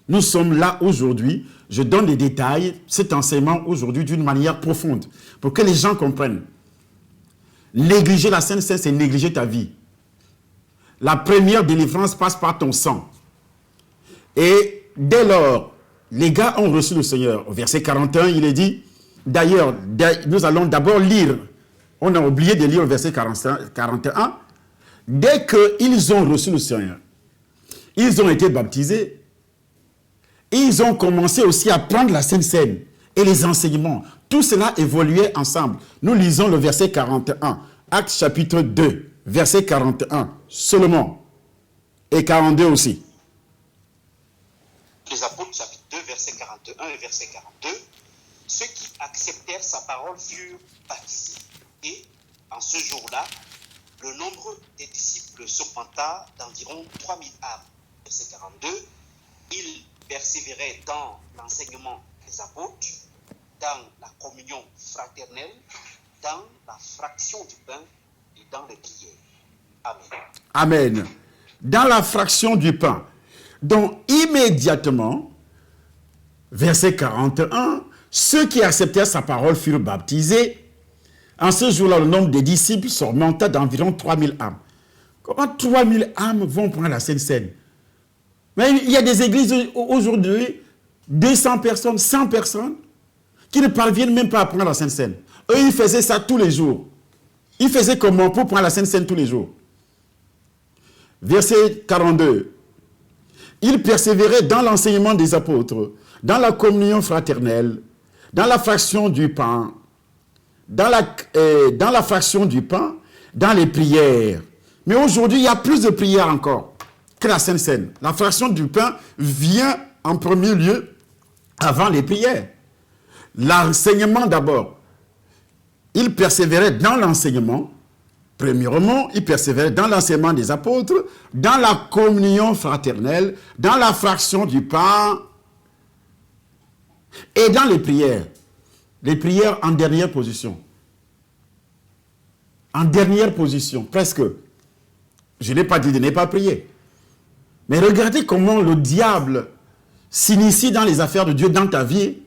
nous sommes là aujourd'hui. Je donne des détails, cet enseignement aujourd'hui d'une manière profonde, pour que les gens comprennent. Négliger la Sainte Seine, c'est négliger ta vie. La première délivrance passe par ton sang. Et dès lors, les gars ont reçu le Seigneur. Au verset 41, il est dit, d'ailleurs, nous allons d'abord lire, on a oublié de lire le verset 41, dès qu'ils ont reçu le Seigneur, ils ont été baptisés, ils ont commencé aussi à prendre la Sainte Seine et les enseignements. Tout cela évoluait ensemble. Nous lisons le verset 41, Actes chapitre 2, verset 41 seulement, et 42 aussi. Les Apôtres, chapitre 2, verset 41 et verset 42, ceux qui acceptèrent sa parole furent baptisés. Et en ce jour-là, le nombre des disciples s'augmenta d'environ 3000 âmes. Verset 42, ils persévéraient dans l'enseignement des apôtres, dans la communion fraternelle, dans la fraction du pain et dans les prières. Amen. Amen. Dans la fraction du pain. Donc, immédiatement, verset 41, ceux qui acceptèrent sa parole furent baptisés. En ce jour-là, le nombre des disciples s'augmenta d'environ 3000 âmes. Comment 3000 âmes vont prendre la Sainte Seine? Mais il y a des églises aujourd'hui, 200 personnes, 100 personnes, qui ne parviennent même pas à prendre la Sainte Seine. Eux, ils faisaient ça tous les jours. Ils faisaient comment pour prendre la Sainte Seine tous les jours? Verset 42. Ils persévéraient dans l'enseignement des apôtres, dans la communion fraternelle, dans la fraction du pain, dans la fraction du pain, dans les prières. Mais aujourd'hui, il y a plus de prières encore que la Sainte Seine. La fraction du pain vient en premier lieu avant les prières. L'enseignement d'abord. Ils persévéraient dans l'enseignement. Premièrement, ils persévéraient dans l'enseignement des apôtres, dans la communion fraternelle, dans la fraction du pain et dans les prières. Les prières en dernière position. En dernière position, presque. Je n'ai pas dit de ne pas prier. Mais regardez comment le diable s'initie dans les affaires de Dieu dans ta vie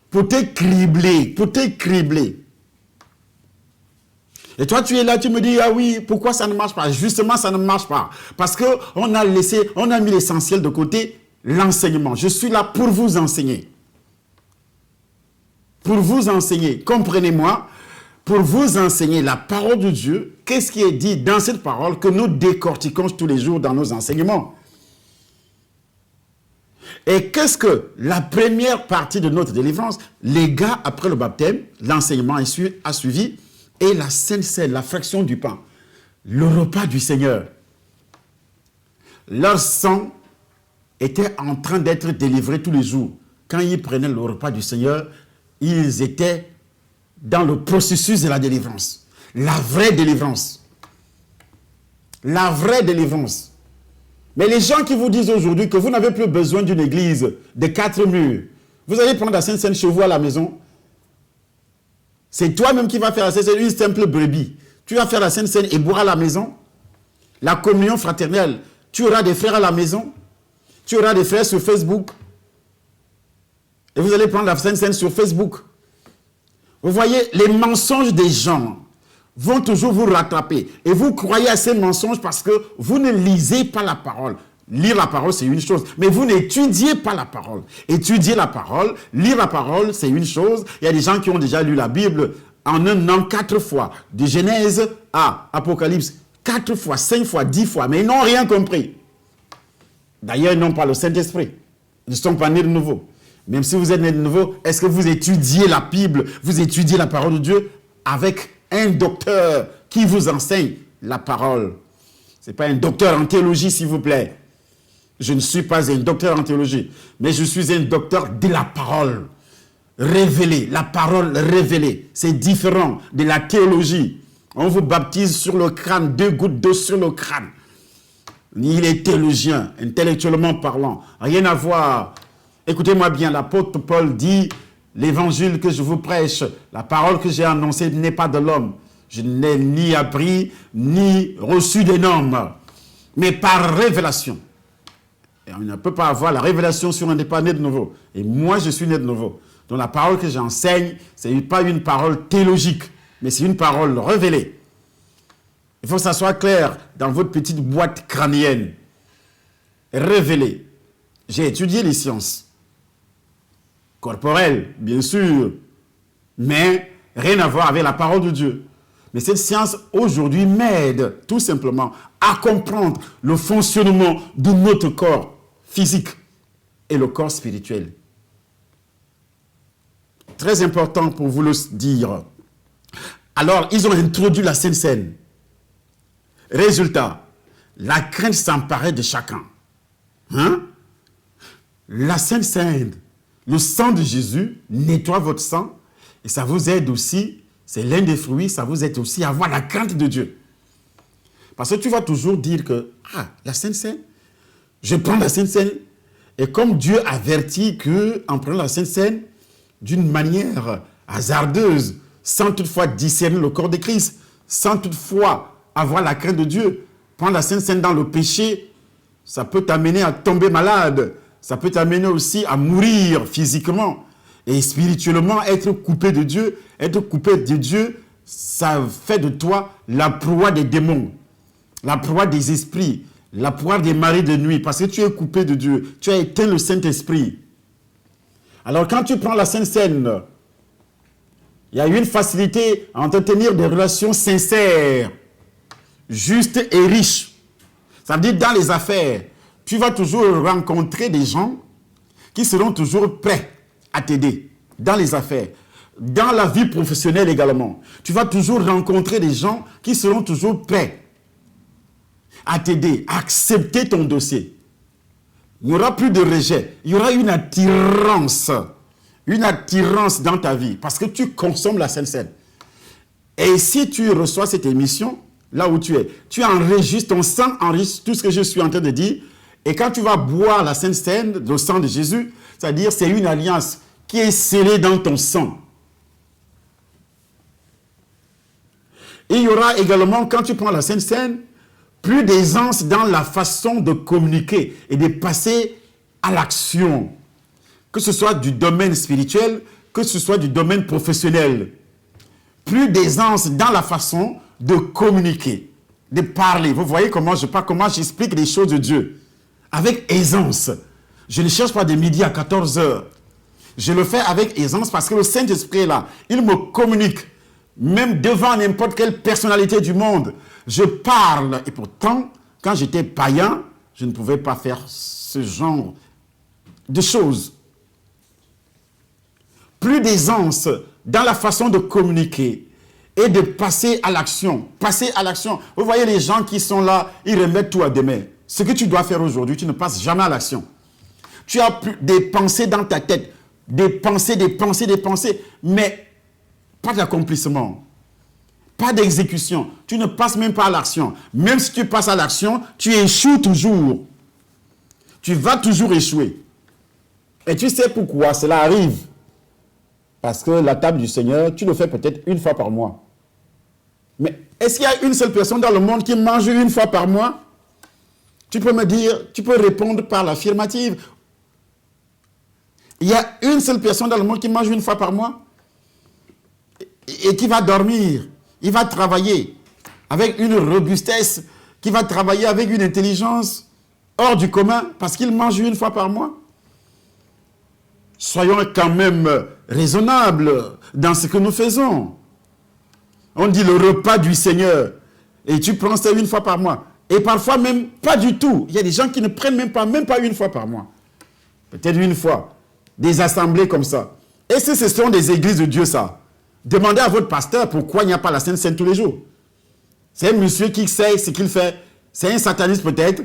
pour te cribler, pour te cribler. Et toi, tu es là, tu me dis, ah oui, pourquoi ça ne marche pas? Justement, ça ne marche pas. Parce qu'on a mis l'essentiel de côté, l'enseignement. Je suis là pour vous enseigner. Pour vous enseigner, comprenez-moi, pour vous enseigner la parole de Dieu, qu'est-ce qui est dit dans cette parole que nous décortiquons tous les jours dans nos enseignements. Et qu'est-ce que la première partie de notre délivrance, les gars, après le baptême, l'enseignement a suivi, et la Sainte Seine, la fraction du pain, le repas du Seigneur. Leur sang était en train d'être délivré tous les jours. Quand ils prenaient le repas du Seigneur, ils étaient dans le processus de la délivrance. La vraie délivrance. La vraie délivrance. Mais les gens qui vous disent aujourd'hui que vous n'avez plus besoin d'une église de 4 murs, vous allez prendre la Sainte Seine chez vous à la maison. C'est toi-même qui vas faire la Sainte Seine, une simple brebis. Tu vas faire la Sainte Seine et boire à la maison. La communion fraternelle, tu auras des frères à la maison. Tu auras des frères sur Facebook. Et vous allez prendre la Sainte Seine sur Facebook. Vous voyez, les mensonges des gens vont toujours vous rattraper. Et vous croyez à ces mensonges parce que vous ne lisez pas la parole. Lire la parole, c'est une chose, mais vous n'étudiez pas la parole. Étudier la parole, lire la parole, c'est une chose. Il y a des gens qui ont déjà lu la Bible en un an 4 fois, de Genèse à Apocalypse, 4 fois, 5 fois, 10 fois, mais ils n'ont rien compris. D'ailleurs, ils n'ont pas le Saint-Esprit. Ils ne sont pas nés de nouveau. Même si vous êtes né de nouveau, est-ce que vous étudiez la Bible, vous étudiez la parole de Dieu avec un docteur qui vous enseigne la parole? Ce n'est pas un docteur en théologie, s'il vous plaît. Je ne suis pas un docteur en théologie, mais je suis un docteur de la parole révélée. La parole révélée, c'est différent de la théologie. On vous baptise sur le crâne, 2 gouttes d'eau sur le crâne. Il est théologien, intellectuellement parlant. Rien à voir. Écoutez-moi bien, l'apôtre Paul dit, l'évangile que je vous prêche, la parole que j'ai annoncée n'est pas de l'homme. Je n'ai ni appris, ni reçu des normes, mais par révélation. Et on ne peut pas avoir la révélation si on n'est pas né de nouveau. Et moi, je suis né de nouveau. Donc la parole que j'enseigne, ce n'est pas une parole théologique, mais c'est une parole révélée. Il faut que ça soit clair dans votre petite boîte crânienne. Révélée. J'ai étudié les sciences corporelles, bien sûr, mais rien à voir avec la parole de Dieu. Mais cette science, aujourd'hui, m'aide tout simplement à comprendre le fonctionnement de notre corps physique et le corps spirituel. Très important pour vous le dire. Alors, ils ont introduit la Sainte Seine. Résultat, la crainte s'emparait de chacun. La Sainte Seine, le sang de Jésus nettoie votre sang et ça vous aide aussi, c'est l'un des fruits, ça vous aide aussi à avoir la crainte de Dieu. Parce que tu vas toujours dire que, la Sainte Seine, je prends la Sainte Seine. Et comme Dieu avertit qu'en prenant la Sainte Seine, d'une manière hasardeuse, sans toutefois discerner le corps de Christ, sans toutefois avoir la crainte de Dieu, prendre la Sainte Seine dans le péché, ça peut t'amener à tomber malade, ça peut t'amener aussi à mourir physiquement et spirituellement, être coupé de Dieu. Être coupé de Dieu, ça fait de toi la proie des démons, la proie des esprits, la proie des maris de nuit, parce que tu es coupé de Dieu, tu as éteint le Saint-Esprit. Alors quand tu prends la Sainte Seine, il y a une facilité à entretenir des relations sincères, justes et riches. Ça veut dire dans les affaires, tu vas toujours rencontrer des gens qui seront toujours prêts à t'aider dans les affaires. Dans la vie professionnelle également, tu vas toujours rencontrer des gens qui seront toujours prêts à t'aider, à accepter ton dossier. Il n'y aura plus de rejet, il y aura une attirance dans ta vie parce que tu consommes la Sainte Seine. Et si tu reçois cette émission, là où tu es, tu enregistres, ton sang enregistre tout ce que je suis en train de dire. Et quand tu vas boire la Sainte Seine, le sang de Jésus, c'est-à-dire c'est une alliance qui est scellée dans ton sang. Et il y aura également, quand tu prends la Sainte Seine, plus d'aisance dans la façon de communiquer et de passer à l'action. Que ce soit du domaine spirituel, que ce soit du domaine professionnel. Plus d'aisance dans la façon de communiquer, de parler. Vous voyez comment j'explique les choses de Dieu. Avec aisance. Je ne cherche pas de midi à 14 heures. Je le fais avec aisance parce que le Saint-Esprit est là. Il me communique. Même devant n'importe quelle personnalité du monde, je parle. Et pourtant, quand j'étais païen, je ne pouvais pas faire ce genre de choses. Plus d'aisance dans la façon de communiquer et de passer à l'action. Passer à l'action. Vous voyez les gens qui sont là, ils remettent tout à demain. Ce que tu dois faire aujourd'hui, tu ne passes jamais à l'action. Tu as des pensées dans ta tête. Des pensées, mais pas d'accomplissement, pas d'exécution. Tu ne passes même pas à l'action. Même si tu passes à l'action, tu échoues toujours. Tu vas toujours échouer. Et tu sais pourquoi cela arrive? Parce que la table du Seigneur, tu le fais peut-être une fois par mois. Mais est-ce qu'il y a une seule personne dans le monde qui mange une fois par mois? Tu peux me dire, tu peux répondre par l'affirmative. Il y a une seule personne dans le monde qui mange une fois par mois et qui va dormir, il va travailler avec une robustesse, qui va travailler avec une intelligence hors du commun parce qu'il mange une fois par mois. Soyons quand même raisonnables dans ce que nous faisons. On dit le repas du Seigneur et tu prends ça une fois par mois. Et parfois même pas du tout. Il y a des gens qui ne prennent même pas une fois par mois. Peut-être une fois. Des assemblées comme ça. Et si ce sont des églises de Dieu, ça, demandez à votre pasteur pourquoi il n'y a pas la Sainte Seine tous les jours. C'est un monsieur qui sait ce qu'il fait. C'est un sataniste peut-être.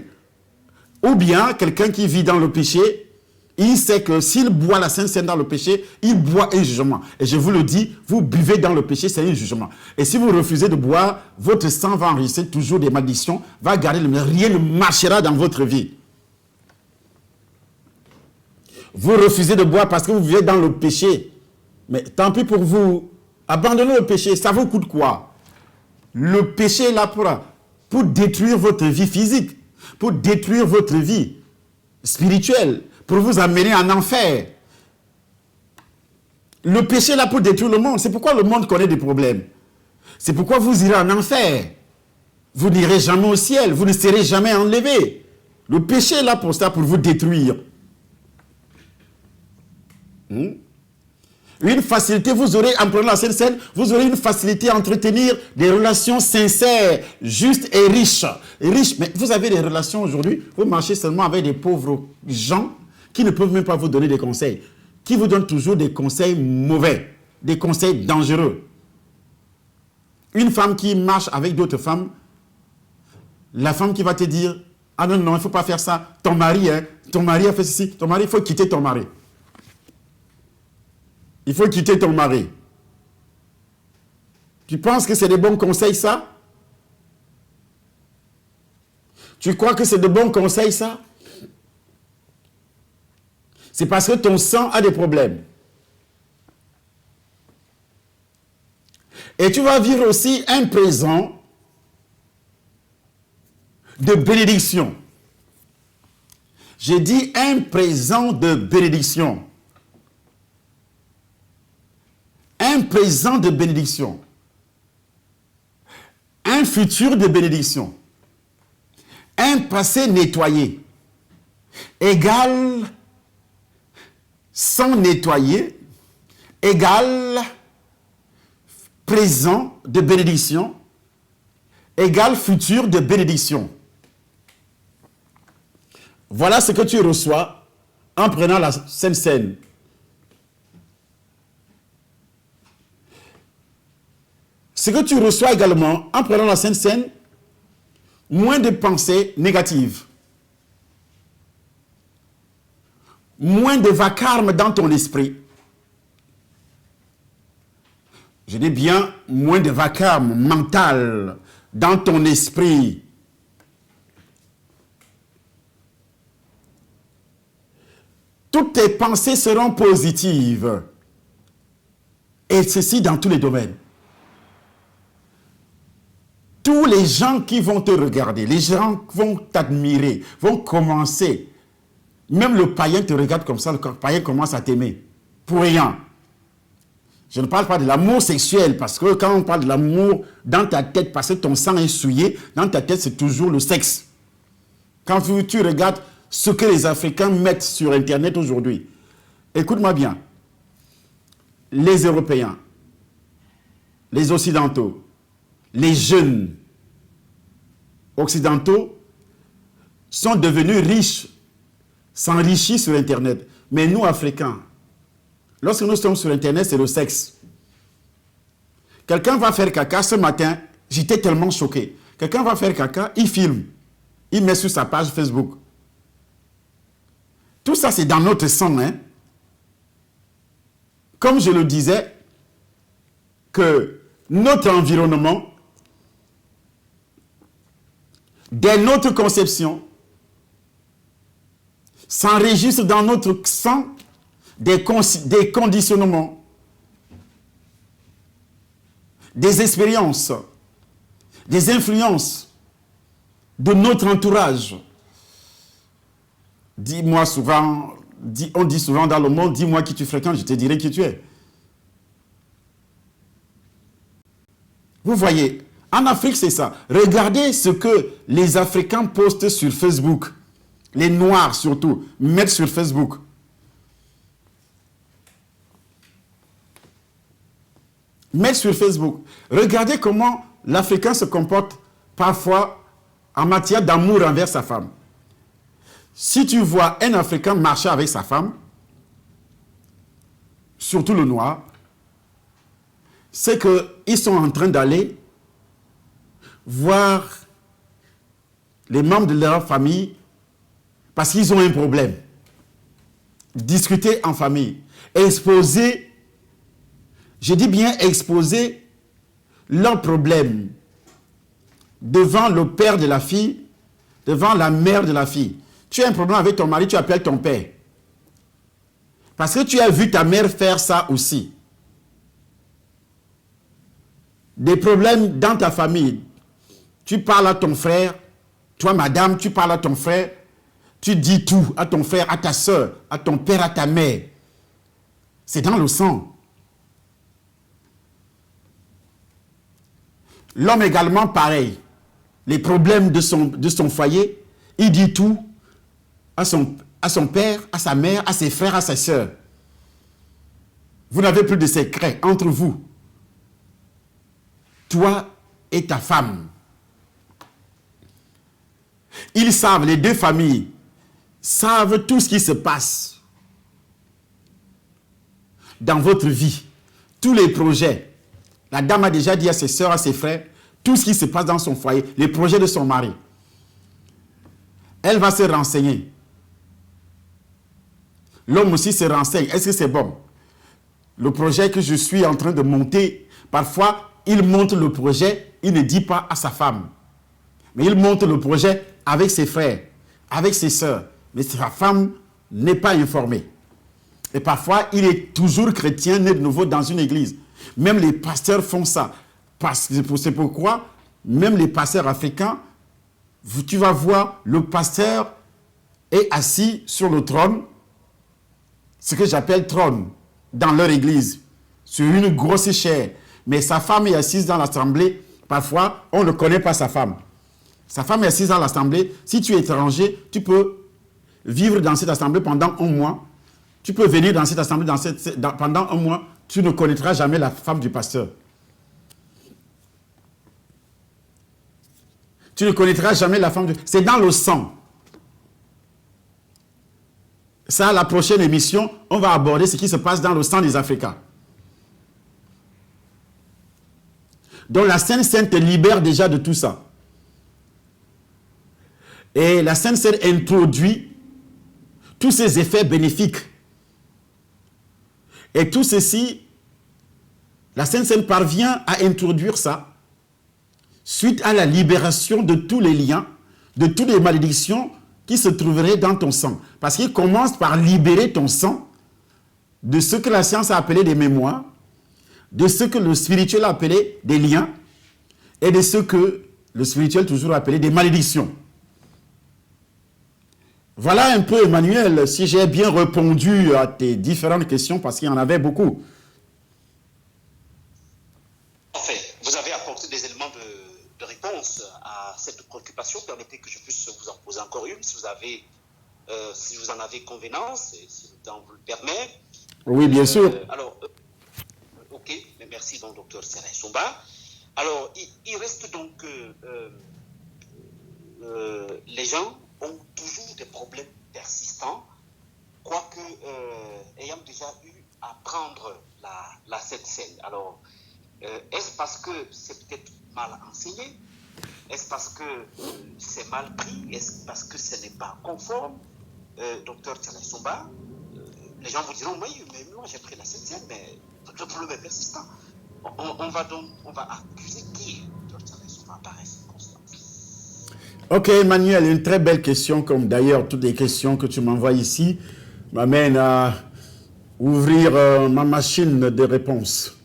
Ou bien quelqu'un qui vit dans le péché. Il sait que s'il boit la Sainte Seine dans le péché, il boit un jugement. Et je vous le dis, vous buvez dans le péché, c'est un jugement. Et si vous refusez de boire, votre sang va enregistrer toujours des malédictions, va garder le rien ne marchera dans votre vie. Vous refusez de boire parce que vous vivez dans le péché. Mais tant pis pour vous. Abandonnez le péché. Ça vous coûte quoi? Le péché est là pour détruire votre vie physique, pour détruire votre vie spirituelle, pour vous amener en enfer. Le péché est là pour détruire le monde. C'est pourquoi le monde connaît des problèmes. C'est pourquoi vous irez en enfer. Vous n'irez jamais au ciel. Vous ne serez jamais enlevé. Le péché est là pour ça, pour vous détruire. Une facilité, vous aurez, en prenant la Sainte Seine, vous aurez une facilité à entretenir des relations sincères, justes et riches. Riches, mais vous avez des relations aujourd'hui, vous marchez seulement avec des pauvres gens qui ne peuvent même pas vous donner des conseils, qui vous donnent toujours des conseils mauvais, des conseils dangereux. Une femme qui marche avec d'autres femmes, la femme qui va te dire, ah non, non, il ne faut pas faire ça, ton mari a fait ceci, ton mari, il faut quitter ton mari. Il faut quitter ton mari. Tu penses que c'est des bons conseils, ça? Tu crois que c'est de bons conseils, ça? C'est parce que ton sang a des problèmes. Et tu vas vivre aussi un présent de bénédiction. J'ai dit un présent de bénédiction. Un présent de bénédiction. Un futur de bénédiction. Un passé nettoyé. Égale sans nettoyer égale présent de bénédiction égale futur de bénédiction. Voilà ce que tu reçois en prenant la Sainte Seine. Ce que tu reçois également en prenant la Sainte Seine, moins de pensées négatives, moins de vacarme dans ton esprit. Je dis bien moins de vacarme mental dans ton esprit. Toutes tes pensées seront positives. Et ceci dans tous les domaines. Tous les gens qui vont te regarder, les gens vont t'admirer, vont commencer. Même le païen te regarde comme ça, le païen commence à t'aimer. Pour rien. Je ne parle pas de l'amour sexuel, parce que quand on parle de l'amour dans ta tête, parce que ton sang est souillé, dans ta tête, c'est toujours le sexe. Quand tu regardes ce que les Africains mettent sur Internet aujourd'hui, écoute-moi bien, les Européens, les Occidentaux, les jeunes occidentaux sont devenus riches, s'enrichissent sur Internet. Mais nous, Africains, lorsque nous sommes sur Internet, c'est le sexe. Quelqu'un va faire caca ce matin, j'étais tellement choqué. Quelqu'un va faire caca, il filme, il met sur sa page Facebook. Tout ça, c'est dans notre sang, hein. Comme je le disais, que notre environnement, dès notre conception, s'enregistre dans notre sang des conditionnements, des expériences, des influences de notre entourage. Dis-moi souvent, on dit souvent dans le monde, dis-moi qui tu fréquentes, je te dirai qui tu es. Vous voyez, en Afrique, c'est ça. Regardez ce que les Africains postent sur Facebook. Les Noirs surtout, mettent sur Facebook. Mettre sur Facebook. Regardez comment l'Africain se comporte parfois en matière d'amour envers sa femme. Si tu vois un Africain marcher avec sa femme, surtout le Noir, c'est qu'ils sont en train d'aller voir les membres de leur famille parce qu'ils ont un problème. Discuter en famille. Exposer, je dis bien exposer leurs problèmes devant le père de la fille, devant la mère de la fille. Tu as un problème avec ton mari, tu appelles ton père. Parce que tu as vu ta mère faire ça aussi. Des problèmes dans ta famille. Tu parles à ton frère, toi madame, tu parles à ton frère, tu dis tout à ton frère, à ta soeur, à ton père, à ta mère. C'est dans le sang. L'homme également pareil. Les problèmes de son foyer, il dit tout à son père, à sa mère, à ses frères, à ses sœurs. Vous n'avez plus de secrets entre vous. Toi et ta femme. Ils savent, les deux familles, savent tout ce qui se passe dans votre vie. Tous les projets. La dame a déjà dit à ses sœurs, à ses frères, tout ce qui se passe dans son foyer, les projets de son mari. Elle va se renseigner. L'homme aussi se renseigne. Est-ce que c'est bon? Le projet que je suis en train de monter, parfois, il monte le projet, il ne dit pas à sa femme. Mais il monte le projet avec ses frères, avec ses sœurs. Mais sa femme n'est pas informée. Et parfois, il est toujours chrétien, né de nouveau dans une église. Même les pasteurs font ça. C'est pourquoi, même les pasteurs africains, tu vas voir, le pasteur est assis sur le trône, ce que j'appelle trône, dans leur église, sur une grosse chaire. Mais sa femme est assise dans l'assemblée. Parfois, on ne connaît pas sa femme. Sa femme est assise dans l'assemblée. Si tu es étranger, tu peux vivre dans cette assemblée pendant un mois. Tu peux venir dans cette assemblée pendant un mois, tu ne connaîtras jamais la femme du pasteur. Tu ne connaîtras jamais la femme du... C'est dans le sang. Ça, la prochaine émission, on va aborder ce qui se passe dans le sang des Africains. Donc la Sainte Seine te libère déjà de tout ça. Et la Sainte Seine introduit tous ces effets bénéfiques. Et tout ceci, la Sainte Seine parvient à introduire ça suite à la libération de tous les liens, de toutes les malédictions qui se trouveraient dans ton sang. Parce qu'il commence par libérer ton sang de ce que la science a appelé des mémoires, de ce que le spirituel a appelé des liens, et de ce que le spirituel toujours a appelé des malédictions. Voilà un peu, Emmanuel, si j'ai bien répondu à tes différentes questions, parce qu'il y en avait beaucoup. En fait, vous avez apporté des éléments de réponse à cette préoccupation. Permettez que je puisse vous en poser encore une, si vous en avez convenance, et si le temps vous le permet. Oui, bien sûr. Alors, ok, mais merci donc, docteur Serrin Somba. Alors, il reste donc les gens ont toujours des problèmes persistants, quoique ayant déjà eu à prendre la Sainte Seine. Alors, est-ce parce que c'est peut-être mal enseigné? Est-ce parce que c'est mal pris? Est-ce parce que ce n'est pas conforme? Docteur Serrin Somba, les gens vous diront, oui, mais moi j'ai pris la Sainte Seine, mais le problème est persistant. On va accuser qui, docteur Serrin Somba, par circonstance? Ok, Emmanuel, une très belle question, comme d'ailleurs toutes les questions que tu m'envoies ici m'amènent à ouvrir ma machine de réponse,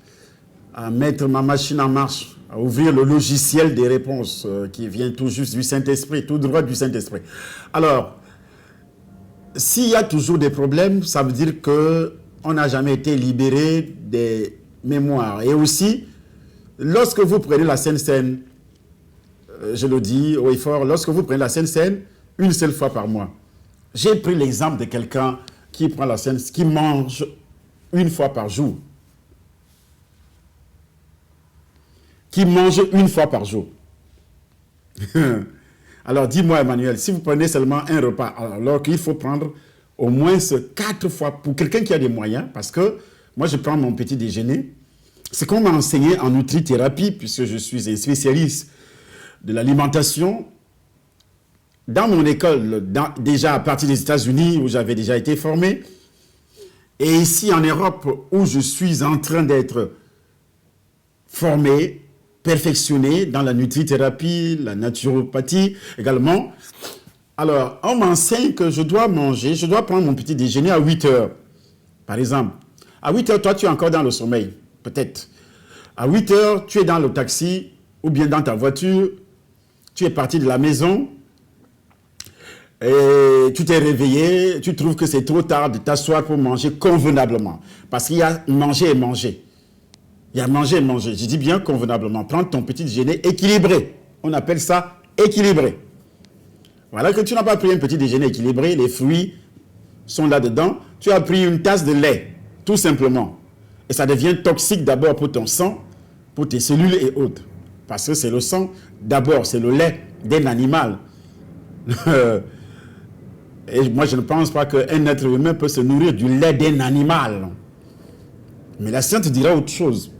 à mettre ma machine en marche, à ouvrir le logiciel des réponses qui vient tout juste du Saint-Esprit, tout droit du Saint-Esprit. Alors, s'il y a toujours des problèmes, ça veut dire qu'on n'a jamais été libéré des mémoires. Et aussi, lorsque vous prenez la Sainte Seine, je le dis haut et fort, lorsque vous prenez la Sainte Seine, une seule fois par mois. J'ai pris l'exemple de quelqu'un qui prend la Sainte, qui mange une fois par jour. Qui mange une fois par jour. Alors dis-moi, Emmanuel, si vous prenez seulement un repas, alors qu'il faut prendre au moins 4 fois, pour quelqu'un qui a des moyens, parce que moi je prends mon petit déjeuner, c'est qu'on m'a enseigné en nutrithérapie, puisque je suis un spécialiste de l'alimentation, dans mon école, déjà à partir des États-Unis, où j'avais déjà été formé, et ici en Europe, où je suis en train d'être formé, perfectionné dans la nutrithérapie, la naturopathie également. Alors, on m'enseigne que je dois manger, je dois prendre mon petit déjeuner à 8 heures, par exemple. À 8 heures, toi, tu es encore dans le sommeil, peut-être. À 8 heures, tu es dans le taxi ou bien dans ta voiture, tu es parti de la maison et tu t'es réveillé, tu trouves que c'est trop tard de t'asseoir pour manger convenablement. Parce qu'il y a manger et manger. Il y a manger et manger. Je dis bien convenablement. Prends ton petit déjeuner équilibré. On appelle ça équilibré. Voilà que tu n'as pas pris un petit déjeuner équilibré, les fruits sont là-dedans. Tu as pris une tasse de lait, tout simplement. Et ça devient toxique d'abord pour ton sang, pour tes cellules et autres. Parce que c'est le sang, d'abord, c'est le lait d'un animal. Et moi, je ne pense pas qu'un être humain peut se nourrir du lait d'un animal. Mais la science dira autre chose.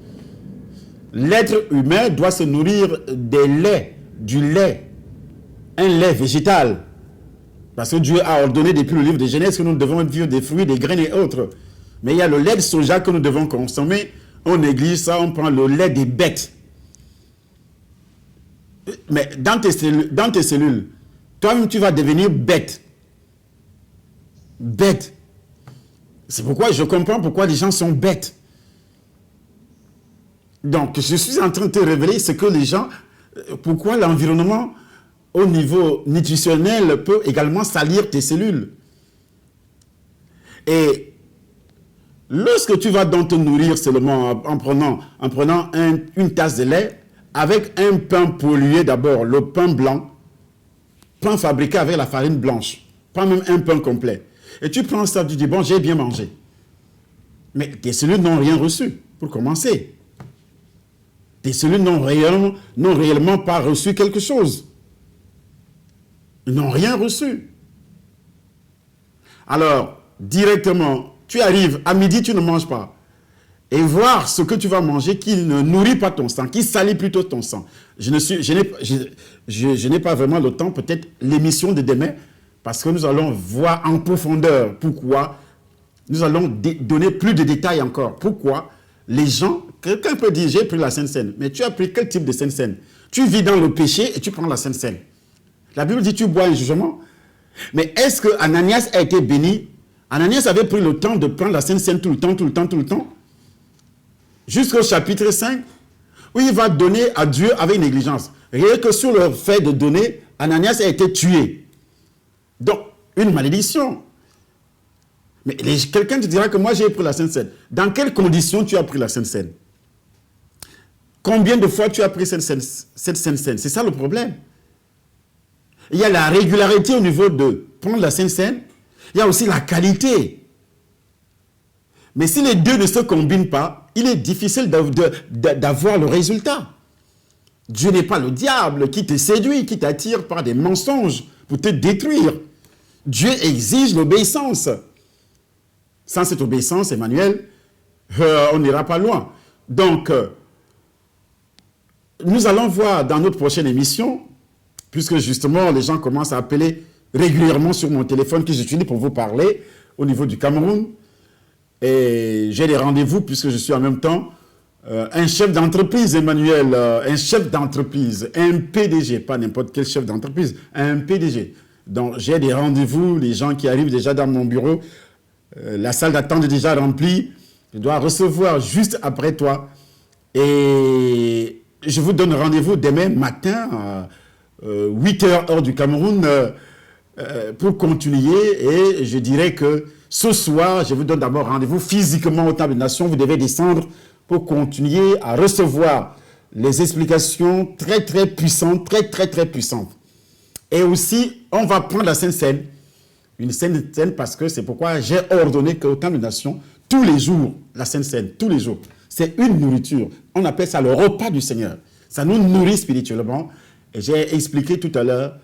L'être humain doit se nourrir des laits, du lait, un lait végétal. Parce que Dieu a ordonné depuis le livre de Genèse que nous devons vivre des fruits, des graines et autres. Mais il y a le lait de soja que nous devons consommer. On néglige ça, on prend le lait des bêtes. Mais dans tes cellules, toi-même tu vas devenir bête. Bête. C'est pourquoi je comprends pourquoi les gens sont bêtes. Donc, je suis en train de te révéler ce que les gens, pourquoi l'environnement au niveau nutritionnel peut également salir tes cellules. Et lorsque tu vas donc te nourrir seulement en prenant une tasse de lait avec un pain pollué d'abord, le pain blanc, pain fabriqué avec la farine blanche, pas même un pain complet. Et tu prends ça, tu dis, bon, j'ai bien mangé. Mais tes cellules n'ont rien reçu, pour commencer. Tes cellules n'ont réellement pas reçu quelque chose. Ils n'ont rien reçu. Alors, directement, tu arrives, à midi, tu ne manges pas. Et voir ce que tu vas manger qui ne nourrit pas ton sang, qui salit plutôt ton sang. Je n'ai pas vraiment le temps, peut-être l'émission de demain, parce que nous allons voir en profondeur pourquoi. Nous allons donner plus de détails encore. Pourquoi les gens, quelqu'un peut dire, j'ai pris la Sainte Seine, mais tu as pris quel type de Sainte Seine? Tu vis dans le péché et tu prends la Sainte Seine. La Bible dit, tu bois un jugement. Mais est-ce que Ananias a été béni? Ananias avait pris le temps de prendre la Sainte Seine tout le temps, jusqu'au chapitre 5, où il va donner à Dieu avec négligence. Rien que sur le fait de donner, Ananias a été tué. Donc, une malédiction. Mais quelqu'un te dira que moi j'ai pris la Sainte Seine. Dans quelles conditions tu as pris la Sainte Seine? Combien de fois tu as pris cette Sainte Seine? C'est ça le problème. Il y a la régularité au niveau de prendre la Sainte Seine. Il y a aussi la qualité. Mais si les deux ne se combinent pas, il est difficile d'avoir le résultat. Dieu n'est pas le diable qui te séduit, qui t'attire par des mensonges pour te détruire. Dieu exige l'obéissance. Sans cette obéissance, Emmanuel, on n'ira pas loin. Donc, nous allons voir dans notre prochaine émission, puisque justement les gens commencent à appeler régulièrement sur mon téléphone que j'utilise pour vous parler au niveau du Cameroun. Et j'ai des rendez-vous puisque je suis en même temps un chef d'entreprise, Emmanuel, un chef d'entreprise, un PDG, pas n'importe quel chef d'entreprise, un PDG. Donc j'ai des rendez-vous, les gens qui arrivent déjà dans mon bureau, la salle d'attente est déjà remplie, je dois recevoir juste après toi. Et je vous donne rendez-vous demain matin à 8h heure du Cameroun pour continuer. Et je dirais que ce soir, je vous donne d'abord rendez-vous physiquement au Temple des Nations. Vous devez descendre pour continuer à recevoir les explications très très puissantes, très puissantes. Et aussi, on va prendre la Sainte Seine, une Sainte Seine parce que c'est pourquoi j'ai ordonné qu'au Temple des Nations, tous les jours, la Sainte Seine, tous les jours, c'est une nourriture. On appelle ça le repas du Seigneur. Ça nous nourrit spirituellement. Et j'ai expliqué tout à l'heure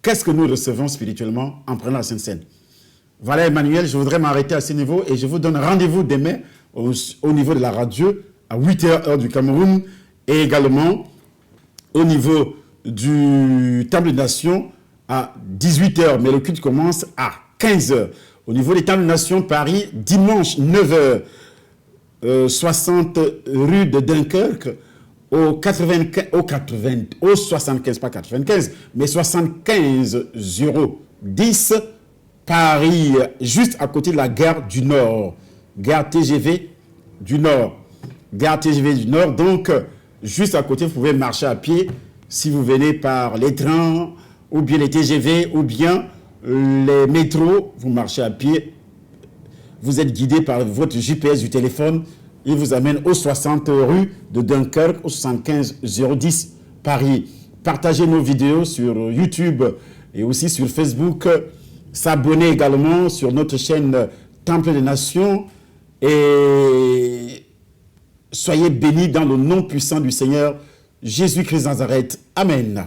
qu'est-ce que nous recevons spirituellement en prenant la Sainte Seine. Voilà Emmanuel, je voudrais m'arrêter à ce niveau et je vous donne rendez-vous demain au niveau de la radio à 8h heure du Cameroun et également au niveau du Temple des Nations à 18h, mais le culte commence à 15h. Au niveau des Temple des Nations, Paris, dimanche 9h, 60 rue de Dunkerque, au 75, pas 95, mais 75 010, Paris, juste à côté de la gare du Nord, gare TGV du Nord, donc juste à côté, vous pouvez marcher à pied si vous venez par les trains, ou bien les TGV, ou bien les métros, vous marchez à pied, vous êtes guidé par votre GPS du téléphone, il vous amène aux 60 rue de Dunkerque, au 75 010 Paris. Partagez nos vidéos sur YouTube et aussi sur Facebook. S'abonner également sur notre chaîne Temple des Nations. Et soyez bénis dans le nom puissant du Seigneur Jésus-Christ Nazareth. Amen.